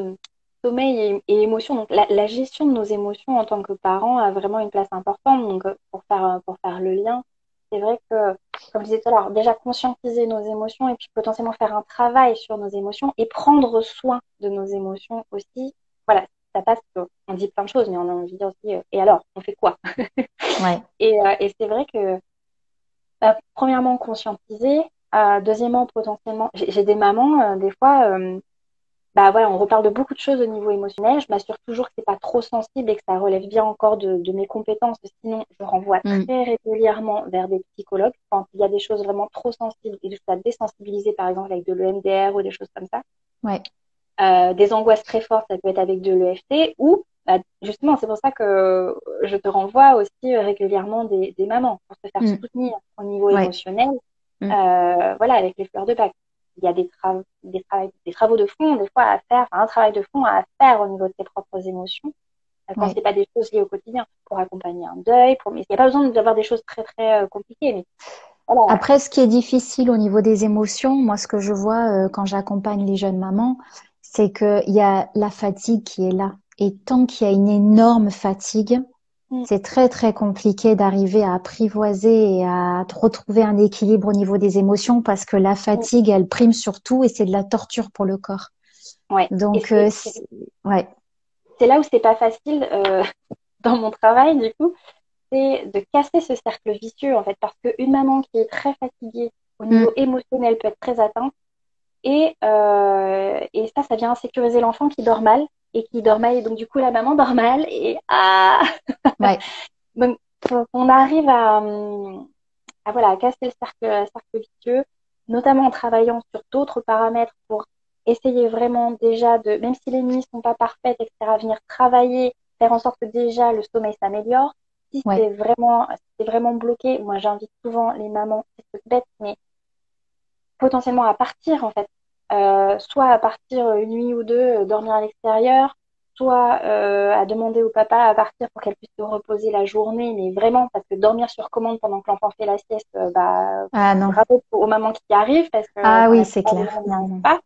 sommeil et émotion, donc la gestion de nos émotions en tant que parents a vraiment une place importante. Donc, pour faire le lien, c'est vrai que, comme je disais tout à l'heure, déjà conscientiser nos émotions et puis potentiellement faire un travail sur nos émotions et prendre soin de nos émotions aussi. Voilà, ça passe, on dit plein de choses, mais on a envie de dire aussi, et alors, on fait quoi? Ouais. Et c'est vrai que premièrement, conscientiser. Deuxièmement, potentiellement, j'ai des mamans, des fois, bah voilà, on reparle de beaucoup de choses au niveau émotionnel. Je m'assure toujours que c'est pas trop sensible et que ça relève bien encore de mes compétences. Sinon, je renvoie Mm. très régulièrement vers des psychologues quand il y a des choses vraiment trop sensibles et que je dois désensibiliser, par exemple, avec de l'EMDR ou des choses comme ça. Ouais. Des angoisses très fortes, ça peut être avec de l'EFT ou bah, justement, c'est pour ça que je te renvoie aussi régulièrement des mamans pour se faire Mm. soutenir au niveau Ouais. émotionnel, Mm. voilà, avec les fleurs de bac. Il y a des travaux de fond, des fois à faire, enfin, un travail de fond à faire au niveau de tes propres émotions, quand Ouais. c'est pas des choses liées au quotidien, pour accompagner un deuil, mais il n'y a pas besoin d'avoir des choses très très compliquées, mais voilà. Après, ce qui est difficile au niveau des émotions, moi, ce que je vois quand j'accompagne les jeunes mamans, c'est qu'il y a la fatigue qui est là. Et tant qu'il y a une énorme fatigue, Mm, c'est très, très compliqué d'arriver à apprivoiser et à retrouver un équilibre au niveau des émotions parce que la mm, fatigue, elle prime sur tout et c'est de la torture pour le corps. ouais. Et Donc, ouais. c'est là où c'est pas facile dans mon travail, du coup, c'est de casser ce cercle vicieux, en fait, parce qu'une maman qui est très fatiguée au niveau Mm. émotionnel peut être très atteinte, et ça vient insécuriser l'enfant qui dort mal, et qui dort mal, et donc du coup, la maman dort mal, et Ouais. donc, on arrive voilà, à casser le cercle vicieux, notamment en travaillant sur d'autres paramètres pour essayer vraiment déjà de, même si les nuits sont pas parfaites, etc., venir travailler, faire en sorte que déjà le sommeil s'améliore. Si Ouais. c'est vraiment bloqué, moi j'invite souvent les mamans, c'est tout bête, mais potentiellement à partir en fait. Soit à partir une nuit ou deux, dormir à l'extérieur, soit à demander au papa à partir pour qu'elle puisse se reposer la journée, mais vraiment parce que dormir sur commande pendant que l'enfant fait la sieste, bah Ah non. bravo aux mamans qui y arrivent parce que Ah quand oui, la c'est plupart des clair. mamans n'y Non, arrivent non. pas.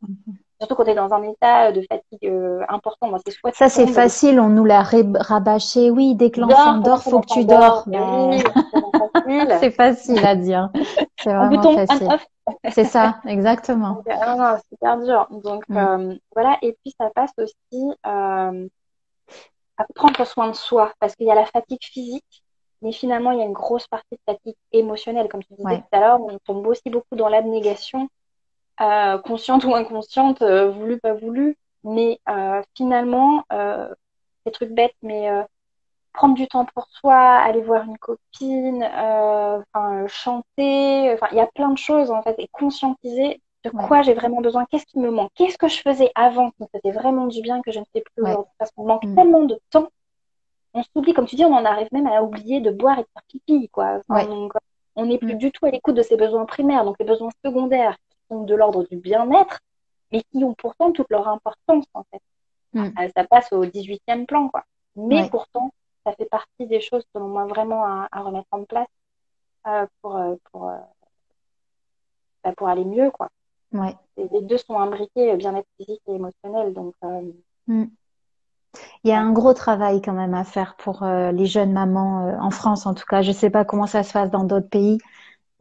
Surtout quand tu es dans un état de fatigue important. Moi, c'est soit tu Ça, c'est tombes, facile, on nous l'a rabâché. Oui, dès que l'enfant dors pendant dort, que faut que l'enfant tu dort. dors. Mais Mais oui, c'est tellement facile. c'est facile à dire. C'est Un vraiment bouton facile. on-off. C'est ça, exactement. Non, non, c'est hyper dur. Donc, Mm. voilà. Et puis, ça passe aussi à prendre soin de soi, parce qu'il y a la fatigue physique, mais finalement, il y a une grosse partie de fatigue émotionnelle. Comme tu disais Ouais, tout à l'heure, on tombe aussi beaucoup dans l'abnégation, consciente ou inconsciente, voulu, pas voulu. Mais finalement, des trucs bêtes, mais prendre du temps pour soi, aller voir une copine, enfin, chanter, enfin, il y a plein de choses en fait, et conscientiser de ouais, quoi j'ai vraiment besoin, qu'est-ce qui me manque, qu'est-ce que je faisais avant qui me faisait vraiment du bien que je ne fais plus ouais. aujourd'hui, parce qu'on manque Mm. tellement de temps, on s'oublie, comme tu dis, on en arrive même à oublier de boire et de faire pipi, quoi. Enfin, Ouais. donc, on n'est plus Mm. du tout à l'écoute de ses besoins primaires, donc les besoins secondaires qui sont de l'ordre du bien-être, mais qui ont pourtant toute leur importance en fait. Mm. Ça passe au 18e plan, quoi. Mais Ouais, pourtant, ça fait partie des choses, selon moi, vraiment à remettre en place pour aller mieux, quoi. ouais. Et les deux sont imbriqués, bien-être physique et émotionnel. Donc, Mm. Il y a ouais. un gros travail quand même à faire pour les jeunes mamans en France, en tout cas. Je sais pas comment ça se passe dans d'autres pays,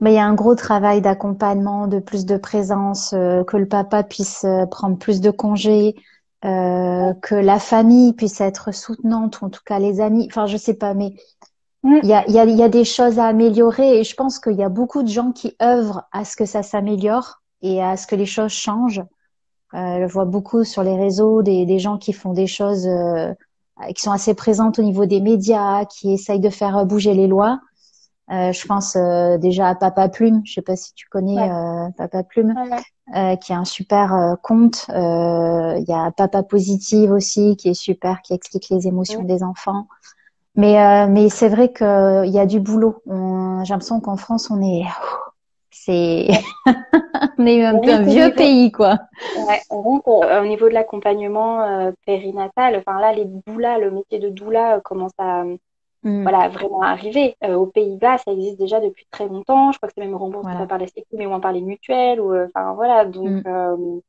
mais il y a un gros travail d'accompagnement, de plus de présence, que le papa puisse prendre plus de congés, que la famille puisse être soutenante, ou en tout cas les amis. Enfin, je sais pas, mais Mm, il y a des choses à améliorer et je pense qu'il y a beaucoup de gens qui œuvrent à ce que ça s'améliore et à ce que les choses changent. Je vois beaucoup sur les réseaux des gens qui font des choses, qui sont assez présentes au niveau des médias, qui essayent de faire bouger les lois. Je pense déjà à Papa Plume. Je sais pas si tu connais Ouais, Papa Plume, ouais, ouais. qui est un super compte. Il y a Papa Positive aussi, qui est super, qui explique les émotions Mm. des enfants. Mais c'est vrai qu'il y a du boulot. J'ai l'impression qu'en France, c'est, Ouais. on est un peu Rien un qu'au vieux niveau, pays, quoi. ouais, au niveau de l'accompagnement périnatal, enfin là, les doulas, le métier de doula commence à Mm, voilà, vraiment arriver. Aux Pays-Bas, ça existe déjà depuis très longtemps. Je crois que c'est même remboursé pas voilà. par la Sécu, mais au moins par les mutuelles. Ou, enfin, voilà, donc Mm,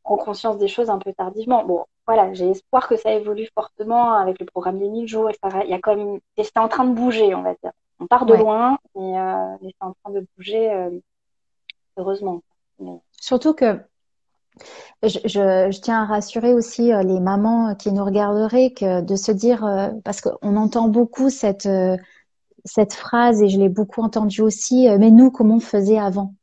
prend conscience des choses un peu tardivement. Bon, voilà, j'ai espoir que ça évolue fortement avec le programme des 1000 jours, etc. Il y a quand même, c'est en train de bouger, on va dire. On part de ouais. loin, mais c'est en train de bouger, heureusement. Mais, Surtout que je tiens à rassurer aussi les mamans qui nous regarderaient que de se dire, parce qu'on entend beaucoup cette phrase et je l'ai beaucoup entendue aussi, mais nous, comment on faisait avant?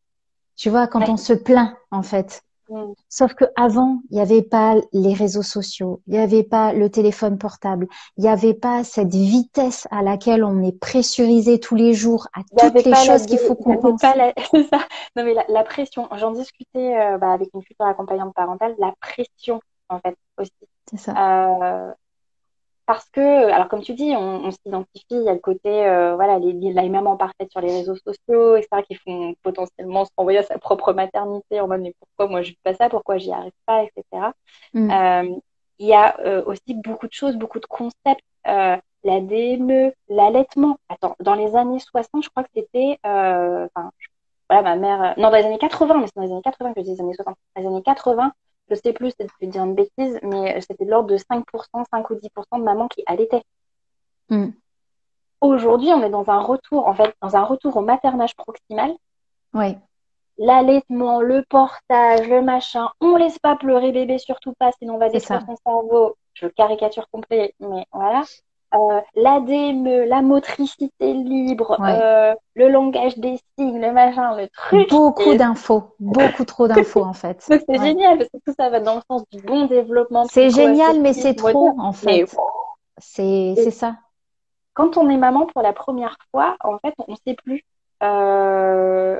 Tu vois, quand ouais. on se plaint, en fait. Mm. Sauf que avant, il n'y avait pas les réseaux sociaux, il n'y avait pas le téléphone portable, il n'y avait pas cette vitesse à laquelle on est pressurisé tous les jours à Il n'y avait toutes les pas choses qu'il faut il y qu'on avait pense. pas la, c'est ça. Non, mais la pression, j'en discutais avec une future accompagnante parentale, la pression, en fait, aussi. C'est ça. Euh, Parce que, alors comme tu dis, on s'identifie, il y a le côté, voilà, les mamans parfaites sur les réseaux sociaux, etc., qui font potentiellement se renvoyer à sa propre maternité en mode, mais pourquoi moi je vis pas ça, pourquoi j'y arrive pas, etc. Mm. Euh, il y a aussi beaucoup de choses, beaucoup de concepts, la DME, l'allaitement. Attends, dans les années 60, je crois que c'était, enfin, voilà, ma mère, non, dans les années 80, mais c'est dans les années 80 que je dis les années 60. Dans les années 80, je sais plus, c'est de dire une bêtise, mais c'était de l'ordre de 5%, 5 ou 10% de mamans qui allaitaient. Mm. Aujourd'hui, on est dans un retour, en fait, dans un retour au maternage proximal. Ouais, L'allaitement, le portage, le machin, on laisse pas pleurer bébé, surtout pas, sinon on va c'est détruire ça. son cerveau. Je caricature complet, mais voilà. L'ADME, la motricité libre, Ouais. le langage des signes, le machin, le truc. Beaucoup Et d'infos, beaucoup trop d'infos en fait. donc c'est Ouais. génial parce que tout ça va dans le sens du bon développement C'est génial, mais psycho-affectif, c'est moteur. trop en Mais fait. C'est et ça. quand on est maman pour la première fois, en fait, on ne sait plus.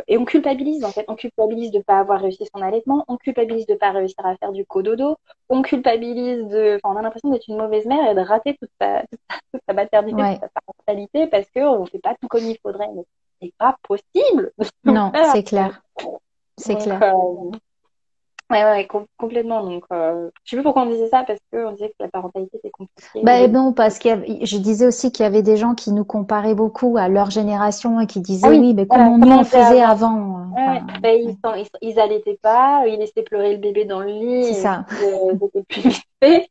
Et on culpabilise, en fait. On culpabilise de ne pas avoir réussi son allaitement, on culpabilise de ne pas réussir à faire du cododo, on culpabilise de. Enfin, on a l'impression d'être une mauvaise mère et de rater toute sa maternité, toute Ouais. sa parentalité parce qu'on ne fait pas tout comme il faudrait. Mais c'est pas possible de tout Non, faire. c'est clair. C'est Donc, clair. ouais, ouais, ouais, complètement. Donc, je sais plus pourquoi on disait ça, parce qu'on disait que la parentalité, c'est compliqué au Ben début. non, parce je disais aussi qu'il y avait des gens qui nous comparaient beaucoup à leur génération et qui Ah disaient oui, oui, mais voilà, comment nous comment on on faisait faisait avant? avant. Ouais, ouais. Enfin, Ben, ouais, ils allaitaient pas, ils laissaient pleurer le bébé dans le lit, c'est et ça. puis c'était plus vite fait.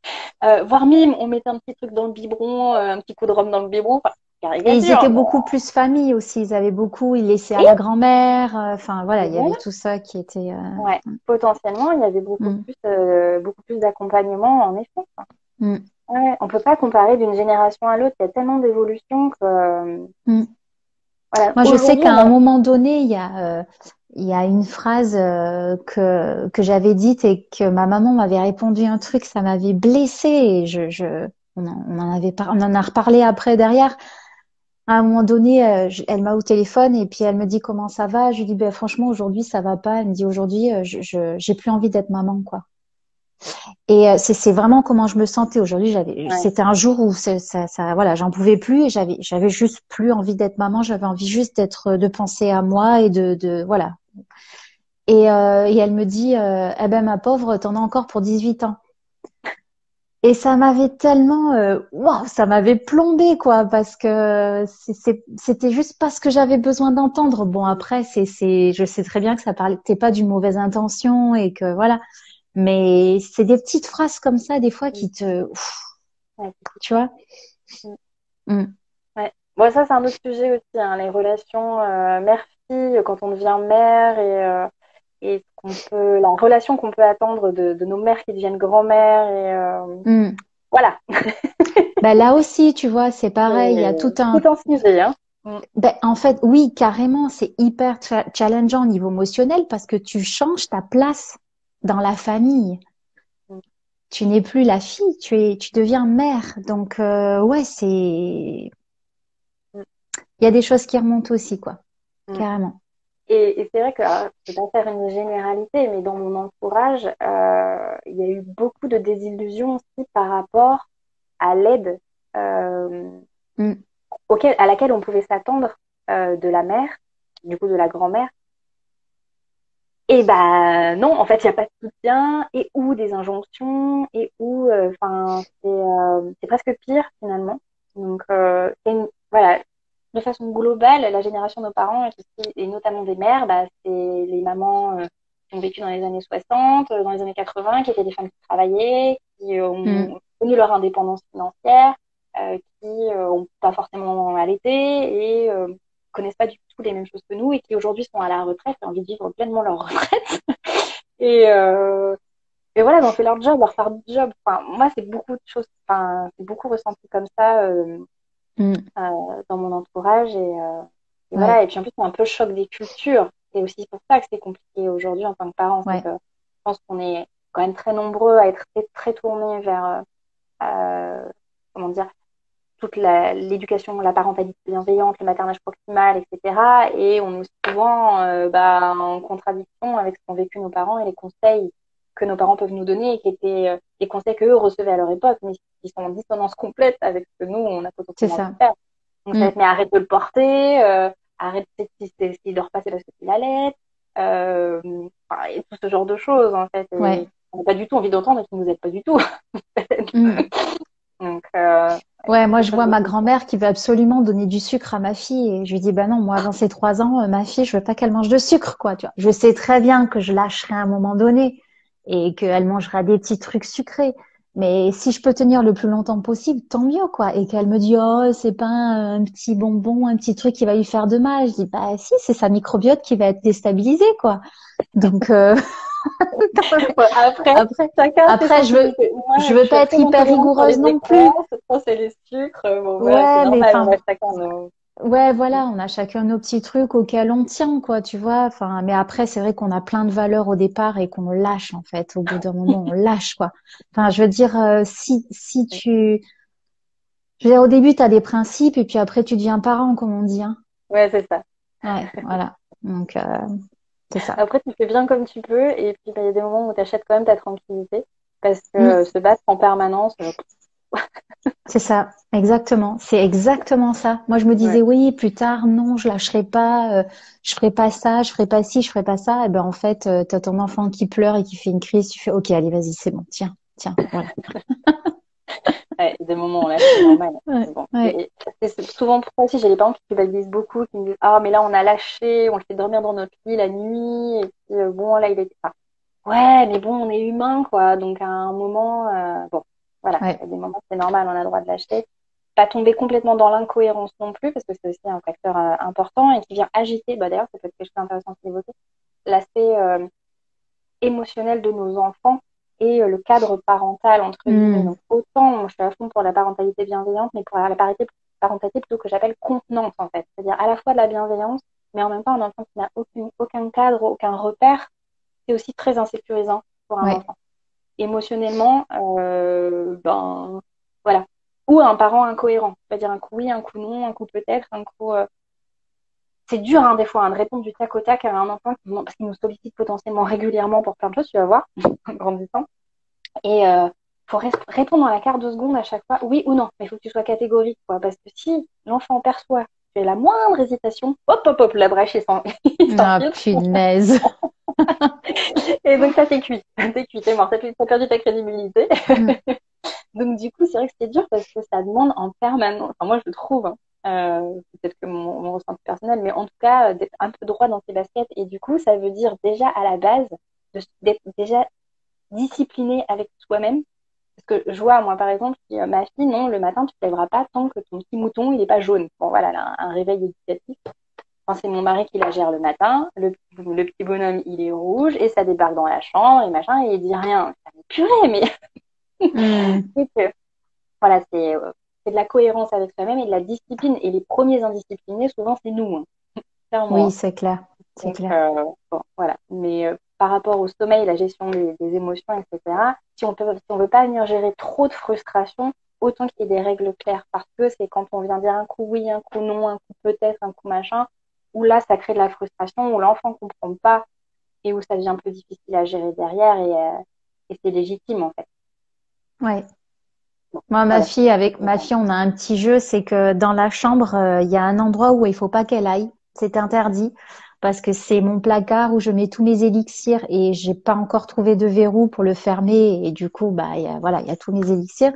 Voire même, on mettait un petit truc dans le biberon, un petit coup de rhum dans le biberon, enfin, Et ils étaient caricature. beaucoup plus famille aussi. Ils avaient beaucoup, ils laissaient à Et, la grand-mère. Enfin voilà, et il y avait voilà, tout ça qui était. ouais, potentiellement, il y avait Mm, beaucoup plus d'accompagnement, en effet. mm, Ouais, on peut pas comparer d'une génération à l'autre, il y a tellement d'évolution que, mm. voilà, Moi, je sais aujourd'hui, qu'à on un a. moment donné, il y a une phrase que j'avais dite et que ma maman m'avait répondu un truc, ça m'avait blessée et on en a reparlé après derrière. À un moment donné, elle m'a au téléphone et puis elle me dit comment ça va. Je lui dis ben franchement aujourd'hui ça va pas. Elle me dit aujourd'hui j'ai plus envie d'être maman quoi. Et c'est vraiment comment je me sentais aujourd'hui. Ouais. C'était un jour où voilà, j'en pouvais plus et j'avais juste plus envie d'être maman. J'avais envie juste de penser à moi et voilà. Et elle me dit, eh ben ma pauvre, t'en as encore pour 18 ans. Et ça m'avait tellement, waouh, ça m'avait plombé quoi, parce que c'était juste pas ce que j'avais besoin d'entendre. Bon après, je sais très bien que ça parlait, t'es pas d'une mauvaise intention et que voilà. Mais c'est des petites phrases comme ça, des fois, qui te, ouf, Ouais, tu vois. c'est- Mm. ouais. Bon, ça, c'est un autre sujet aussi, hein, les relations mère-fille, quand on devient mère et la relation qu'on peut attendre de nos mères qui deviennent grand-mères Mm. voilà. Ben, là aussi, tu vois, c'est pareil. Il y a tout C'est un, tout un sujet, hein. Mm. ben, en fait, oui, carrément, c'est hyper challengeant au niveau émotionnel parce que tu changes ta place. dans la famille. Mm. Tu n'es plus la fille, tu deviens mère. Donc, ouais, il Mm. y a des choses qui remontent aussi, quoi. Mm. Carrément. Et c'est vrai que, alors, je ne vais pas faire une généralité, mais dans mon entourage, il y a eu beaucoup de désillusions aussi par rapport à l'aide euh, Mm. à laquelle on pouvait s'attendre de la mère, du coup de la grand-mère. Et bah non, en fait, il n'y a pas de soutien et ou des injonctions et ou, enfin, c'est presque pire finalement. Donc, voilà, de façon globale, la génération de nos parents et notamment des mères, bah, c'est les mamans qui ont vécu dans les années 60, dans les années 80, qui étaient des femmes qui travaillaient, qui Mm. ont connu leur indépendance financière, qui ont pas forcément allaité et connaissent pas du tout les mêmes choses que nous et qui aujourd'hui sont à la retraite et ont envie de vivre pleinement leur retraite. Et, euh, et voilà, ils ont fait leur job, leur faire du job. Enfin, moi, c'est beaucoup de choses, enfin, c'est beaucoup ressenti comme ça Mm. dans mon entourage. Et Ouais, voilà, et puis en plus, c'est un peu le choc des cultures. C'est aussi pour ça que c'est compliqué aujourd'hui en tant que parent. C'est ouais, que je pense qu'on est quand même très nombreux à être très, très tournés vers, euh, comment dire, toute l'éducation, la parentalité bienveillante, le maternage proximal, etc. Et on est souvent bah, en contradiction avec ce qu'ont vécu nos parents et les conseils que nos parents peuvent nous donner et qui étaient les conseils qu'eux recevaient à leur époque, mais qui sont en dissonance complète avec ce que nous, on a c'est potentiellement envie de ça. faire. Donc ça va Mm. être, mais arrête de le porter, arrête s'il dort pas, c'est parce que tu l'allaites, enfin, et tout ce genre de choses, en fait. Et Ouais. on n'a pas du tout envie d'entendre et qui nous aident pas du tout. Mm. Donc, Ouais, moi quelque je chose vois de... ma grand-mère qui veut absolument donner du sucre à ma fille et je lui dis bah non, moi avant ses 3 ans, ma fille, je veux pas qu'elle mange de sucre, quoi, tu vois. Je sais très bien que je lâcherai à un moment donné et qu'elle mangera des petits trucs sucrés. Mais si je peux tenir le plus longtemps possible, tant mieux, quoi. Et qu'elle me dit oh, c'est pas un petit bonbon, un petit truc qui va lui faire de mal. Je dis bah si, c'est sa microbiote qui va être déstabilisée, quoi. Donc Ouais, après, après, chacun ses après sensibilités. je Moi, je veux suis pas être très hyper intolérante sur les rigoureuse non plus. écrans, toi, c'est les sucres. Bon, voilà, c'est Ouais, mais normal, on a enfin. chacun nos... Ouais, voilà, on a chacun nos petits trucs auxquels on tient, quoi, tu vois. Enfin, mais après, c'est vrai qu'on a plein de valeurs au départ et qu'on lâche, en fait. Au bout d'un moment, on lâche, quoi. Enfin, je veux dire, je veux dire, au début, tu as des principes et puis après, tu deviens parent, comme on dit, hein. Ouais, c'est ça. Ouais, voilà. Donc, c'est ça. Après, tu fais bien comme tu peux, et puis bah, il y a des moments où tu achètes quand même ta tranquillité, parce que Mm, se battre en permanence, c'est ça, exactement. C'est exactement ça. Moi, je me ouais. disais, oui, plus tard, non, je lâcherai pas, je ferai pas ça, je ferai pas ci, je ferai pas ça. Et ben, en fait, t'as ton enfant qui pleure et qui fait une crise, tu fais, ok, allez, vas-y, c'est bon, tiens, tiens, voilà. Ouais, des moments là, c'est normal. Ouais, Mais bon. ouais, Et c'est souvent pour ça aussi, j'ai les parents qui culpabilisent beaucoup, qui me disent, ah, mais là, on a lâché, on le fait dormir dans notre lit la nuit, et puis bon, là, il est... Enfin, ouais, mais bon, on est humain, quoi. Donc, à un moment, bon, voilà, il ouais. y a des moments, c'est normal, on a le droit de lâcher. Pas tomber complètement dans l'incohérence non plus, parce que c'est aussi un facteur important et qui vient agiter, bah, d'ailleurs, c'est peut-être quelque chose d'intéressant à évoquer, l'aspect émotionnel de nos enfants et le cadre parental, entre guillemets. Hmm, Donc, autant, moi, je suis à fond pour la parentalité bienveillante, mais pour la parentalité plutôt que j'appelle contenante, en fait. C'est-à-dire à la fois de la bienveillance, mais en même temps, un enfant qui n'a aucun cadre, aucun repère, c'est aussi très insécurisant pour un ouais. enfant. Émotionnellement, ben, voilà. Ou un parent incohérent. C'est-à-dire un coup oui, un coup non, un coup peut-être, un coup. C'est dur, hein, des fois, hein, de répondre du tac au tac à un enfant parce qu'il nous sollicite potentiellement régulièrement pour plein de choses, tu vas voir, en grandissant. Et faut répondre à la carte de seconde à chaque fois, oui ou non. Mais il faut que tu sois catégorique, quoi. Parce que si l'enfant perçoit que tu as la moindre hésitation, hop, hop, hop, la brèche, il Ah, s'enfile. punaise. Et donc, ça, t'es cuit. T'es cuit, t'es mort. T'as perdu ta crédibilité. Hmm, Donc, du coup, c'est vrai que c'est dur parce que ça demande en permanence, enfin, moi, je le trouve, hein, peut-être que mon ressenti personnel, mais en tout cas, d'être un peu droit dans ses baskets. Et du coup, ça veut dire déjà à la base d'être déjà discipliné avec soi-même. Parce que je vois, moi, par exemple, si, ma fille, non, le matin, tu ne te lèveras pas tant que ton petit mouton, il n'est pas jaune. Bon, voilà, elle a un réveil éducatif. Enfin, c'est mon mari qui la gère le matin. Le petit bonhomme, il est rouge et ça débarque dans la chambre et machin, et il dit rien. Ça me purée, mais hmm. c'est que, voilà, c'est de la cohérence avec soi-même et de la discipline. Et les premiers indisciplinés, souvent, c'est nous, hein, clairement, Oui, hein. c'est clair. C'est Donc, clair. bon, voilà. Mais par rapport au sommeil, la gestion des émotions, etc. Si on veut pas venir gérer trop de frustration, autant qu'il y ait des règles claires, parce que c'est quand on vient dire un coup oui, un coup non, un coup peut-être, un coup machin, où là, ça crée de la frustration, où l'enfant comprend pas et où ça devient plus difficile à gérer derrière et c'est légitime, en fait. Ouais. Bon, Moi, voilà. avec ma fille, on a un petit jeu, c'est que dans la chambre, il y a un endroit où il faut pas qu'elle aille. C'est interdit parce que c'est mon placard où je mets tous mes élixirs et j'ai pas encore trouvé de verrou pour le fermer et du coup, bah, voilà, il y a tous mes élixirs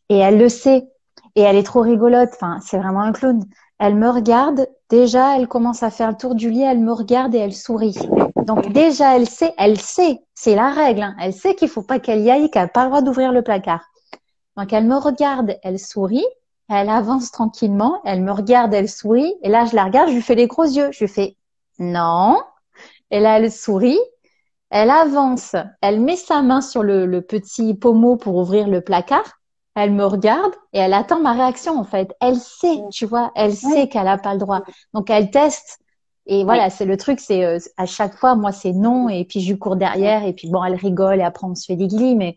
et elle le sait et elle est trop rigolote. Enfin, c'est vraiment un clown. Elle me regarde. Déjà, elle commence à faire le tour du lit. Elle me regarde et elle sourit. Donc déjà, elle sait, c'est la règle. Hein. Elle sait qu'il faut pas qu'elle y aille, qu'elle n'a pas le droit d'ouvrir le placard. Donc, elle me regarde, elle sourit, elle avance tranquillement, elle me regarde, elle sourit, et là, je la regarde, je lui fais les gros yeux. Je lui fais non. Et là, elle sourit, elle avance, elle met sa main sur le petit pommeau pour ouvrir le placard. Elle me regarde et elle attend ma réaction, en fait. Elle sait, tu vois, elle Oui, sait qu'elle n'a pas le droit. Donc, elle teste. Et oui. voilà, c'est le truc, c'est à chaque fois, moi, c'est non, et puis je lui cours derrière, et puis bon, elle rigole, et après, on se fait des glis, mais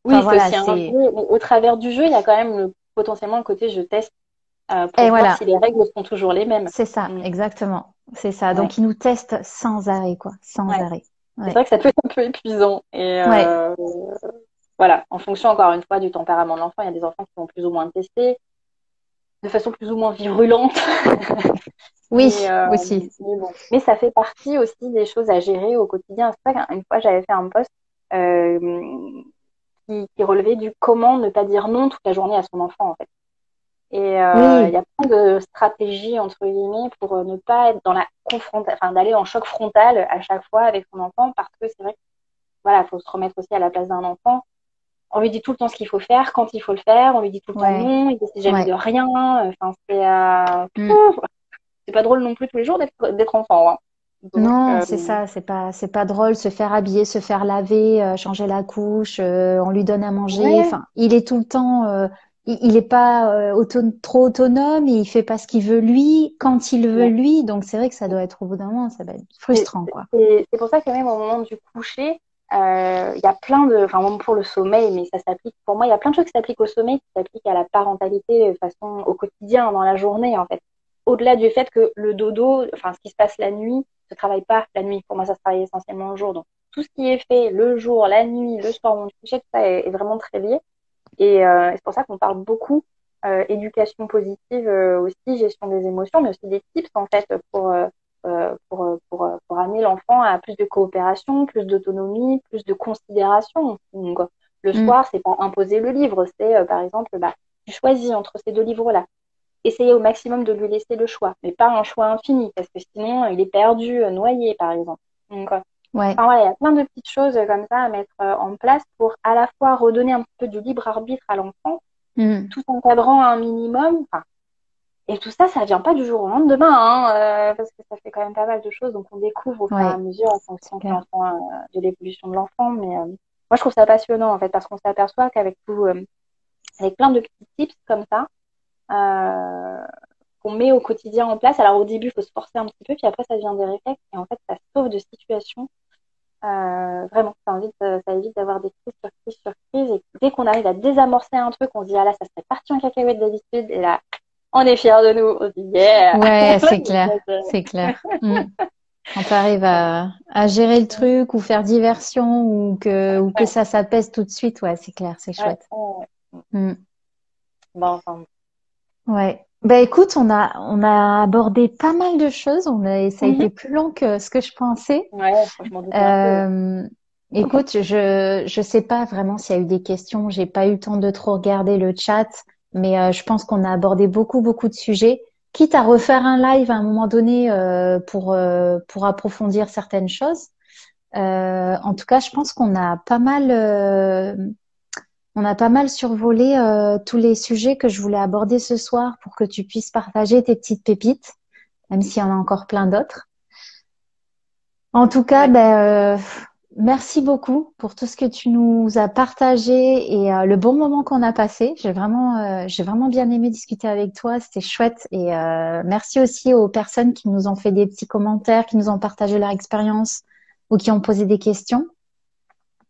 enfin, Oui, c'est voilà, aussi un jeu, c'est. mais au travers du jeu, il y a quand même potentiellement le côté je teste Et pour voir voilà, si les règles sont toujours les mêmes. c'est ça, Mm. exactement. C'est ça. Ouais, Donc, ils nous testent sans arrêt, quoi. Sans ouais. arrêt. C'est Ouais. vrai que ça peut être un peu épuisant. Et Ouais. voilà, en fonction, encore une fois, du tempérament de l'enfant, il y a des enfants qui vont plus ou moins tester, de façon plus ou moins virulente. Mais, Oui, aussi. mais bon. Mais ça fait partie aussi des choses à gérer au quotidien. C'est vrai qu'une fois, j'avais fait un post euh, qui relevait du comment ne pas dire non toute la journée à son enfant, en fait. Et il y Oui. a plein de stratégies, entre guillemets, pour ne pas être dans la confrontation, enfin, d'aller en choc frontal à chaque fois avec son enfant, parce que c'est vrai que, voilà, faut se remettre aussi à la place d'un enfant. On lui dit tout le temps ce qu'il faut faire, quand il faut le faire, on lui dit tout le temps Ouais. non, il décide jamais de Ouais. rien. Enfin, Mm. c'est pas drôle non plus tous les jours d'être enfant, hein. Donc, Non, c'est ça. C'est pas drôle. Se faire habiller, se faire laver, changer la couche, on lui donne à manger. ouais. Enfin, il est tout le temps, il est pas trop autonome. Il fait pas ce qu'il veut lui, quand il veut Ouais. lui. Donc, c'est vrai que ça doit être au bout d'un moment, ça va être frustrant, quoi. C'est pour ça que même au moment du coucher, il y a plein de, enfin même pour le sommeil, mais ça s'applique, pour moi, il y a plein de choses qui s'appliquent au sommeil, qui s'appliquent à la parentalité de façon au quotidien, dans la journée, en fait. Au-delà du fait que le dodo, enfin ce qui se passe la nuit, se travaille pas la nuit. Pour moi, ça se travaille essentiellement le jour. Donc tout ce qui est fait le jour, la nuit, le soir, au moment du coucher, tout ça est vraiment très lié. Et c'est pour ça qu'on parle beaucoup éducation positive aussi, gestion des émotions, mais aussi des tips en fait pour amener l'enfant à plus de coopération, plus d'autonomie, plus de considération. Donc, le Mm. soir, c'est pas imposer le livre, c'est par exemple, bah, tu choisis entre ces deux livres-là. Essayez au maximum de lui laisser le choix, mais pas un choix infini, parce que sinon, il est perdu, noyé, par exemple. Donc, Ouais. enfin, voilà, il y a plein de petites choses comme ça à mettre en place pour à la fois redonner un petit peu du libre arbitre à l'enfant, Mm. tout en cadrant un minimum. Enfin, et tout ça, ça vient pas du jour au lendemain, hein, parce que ça fait quand même pas mal de choses. Donc, on découvre au fur et à Ouais. mesure en C'est fonction de clair. l'enfant, de l'évolution de l'enfant. Mais moi, je trouve ça passionnant, en fait, parce qu'on s'aperçoit qu'avec avec plein de petits tips comme ça, euh, qu'on met au quotidien en place. Alors, au début, il faut se forcer un petit peu, puis après, ça devient des réflexes. Et en fait, ça sauve de situations. Vraiment, ça évite d'avoir des crises sur crises sur crises. Et dès qu'on arrive à désamorcer un truc, on se dit, ah là, ça serait parti en cacahuète d'habitude. Et là, on est fiers de nous. On se dit, yeah! Ouais, c'est clair. C'est clair. Mm. Quand tu arrives à gérer le truc ou faire diversion ou que Ouais, ça s'apaise tout de suite, ouais, c'est clair, c'est ouais, chouette. ouais. Mm. Bon, enfin, Ouais. Ben écoute, on a abordé pas mal de choses. Ça a été plus long que ce que je pensais. ouais, je m'en doutais un peu. Euh, Écoute, je sais pas vraiment s'il y a eu des questions. J'ai pas eu le temps de trop regarder le chat, mais je pense qu'on a abordé beaucoup de sujets. Quitte à refaire un live à un moment donné pour approfondir certaines choses. En tout cas, je pense qu'on a on a pas mal survolé tous les sujets que je voulais aborder ce soir pour que tu puisses partager tes petites pépites, même s'il y en a encore plein d'autres. En tout cas, Ouais. merci beaucoup pour tout ce que tu nous as partagé et le bon moment qu'on a passé. J'ai vraiment bien aimé discuter avec toi. C'était chouette et merci aussi aux personnes qui nous ont fait des petits commentaires, qui nous ont partagé leur expérience ou qui ont posé des questions.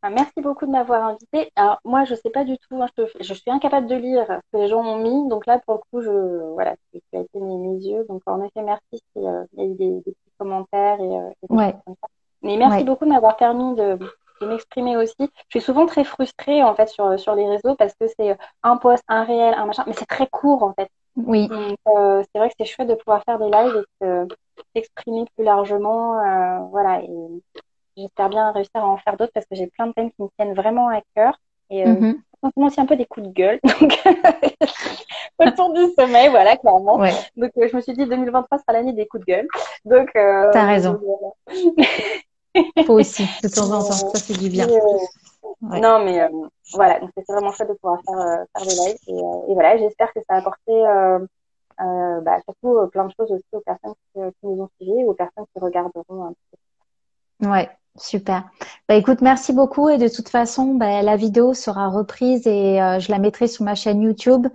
Merci beaucoup de m'avoir invitée. Alors, moi, je sais pas du tout, hein, je suis incapable de lire ce que les gens ont mis. Donc là, pour le coup, voilà, tu as été mes yeux. Donc, en effet, merci s'il y a eu des petits commentaires et des Ouais, choses comme ça. Mais merci ouais, beaucoup de m'avoir permis de m'exprimer aussi. Je suis souvent très frustrée, en fait, sur les réseaux parce que c'est un post, un réel, un machin, mais c'est très court, en fait. oui. Donc, c'est vrai que c'est chouette de pouvoir faire des lives et de s'exprimer plus largement. Voilà. Et j'espère bien réussir à en faire d'autres parce que j'ai plein de thèmes qui me tiennent vraiment à cœur. Et Mhm. potentiellement aussi un peu des coups de gueule. Donc, autour du sommeil, voilà, clairement. Ouais, Donc, je me suis dit 2023 sera l'année des coups de gueule. Donc, t'as raison. voilà. Faut aussi, de temps en temps. Mais, Ça fait du bien. mais, Ouais. non, mais voilà, donc c'est vraiment chouette de pouvoir faire des lives. Et voilà, j'espère que ça a apporté surtout plein de choses aussi aux personnes qui nous ont suivis, aux personnes qui regarderont un petit Ouais, super. Bah écoute, merci beaucoup et de toute façon, bah, la vidéo sera reprise et je la mettrai sur ma chaîne YouTube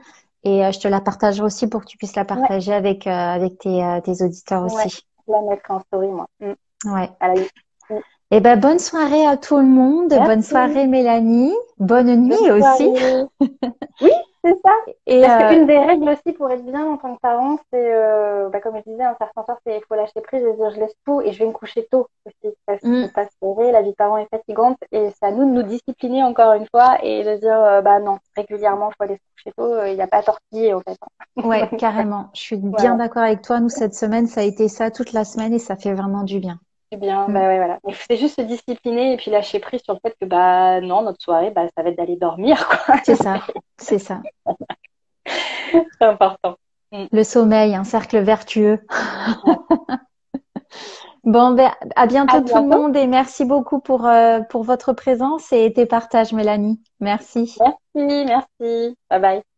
et je te la partagerai aussi pour que tu puisses la peu. Ouais, partager avec tes auditeurs ouais, aussi. je la mettrai en story, moi. Ouais. À la mm. Et ben bonne soirée à tout le monde. Bonne Merci. soirée Mélanie. Bonne Bonne nuit aussi. soirée. Oui, c'est ça. Et Parce qu'une des règles aussi pour être bien en tant que parent, c'est, comme je disais, un certain temps, c'est il faut lâcher prise et dire je laisse tout et je vais me coucher tôt aussi. Parce qu'il mm, faut pas se leurrer, la vie de parent est fatigante et c'est à nous de nous discipliner encore une fois et de dire bah non, régulièrement, il faut aller se coucher tôt, il n'y a pas à tortiller en fait. ouais, Donc, carrément. Je suis bien voilà. d'accord avec toi. Nous, cette semaine, ça a été ça toute la semaine et ça fait vraiment du bien. C'est bien, Mm. bah ouais, voilà. Mais c'est juste se discipliner et puis lâcher prise sur le fait que bah non, notre soirée, bah ça va être d'aller dormir, quoi. C'est ça. C'est ça. C'est important. Mm. Le sommeil, un cercle vertueux. Ouais. Bon, ben, à À bientôt tout le bientôt. monde et merci beaucoup pour votre présence et tes partages, Mélanie. Merci. Merci, merci. Bye bye.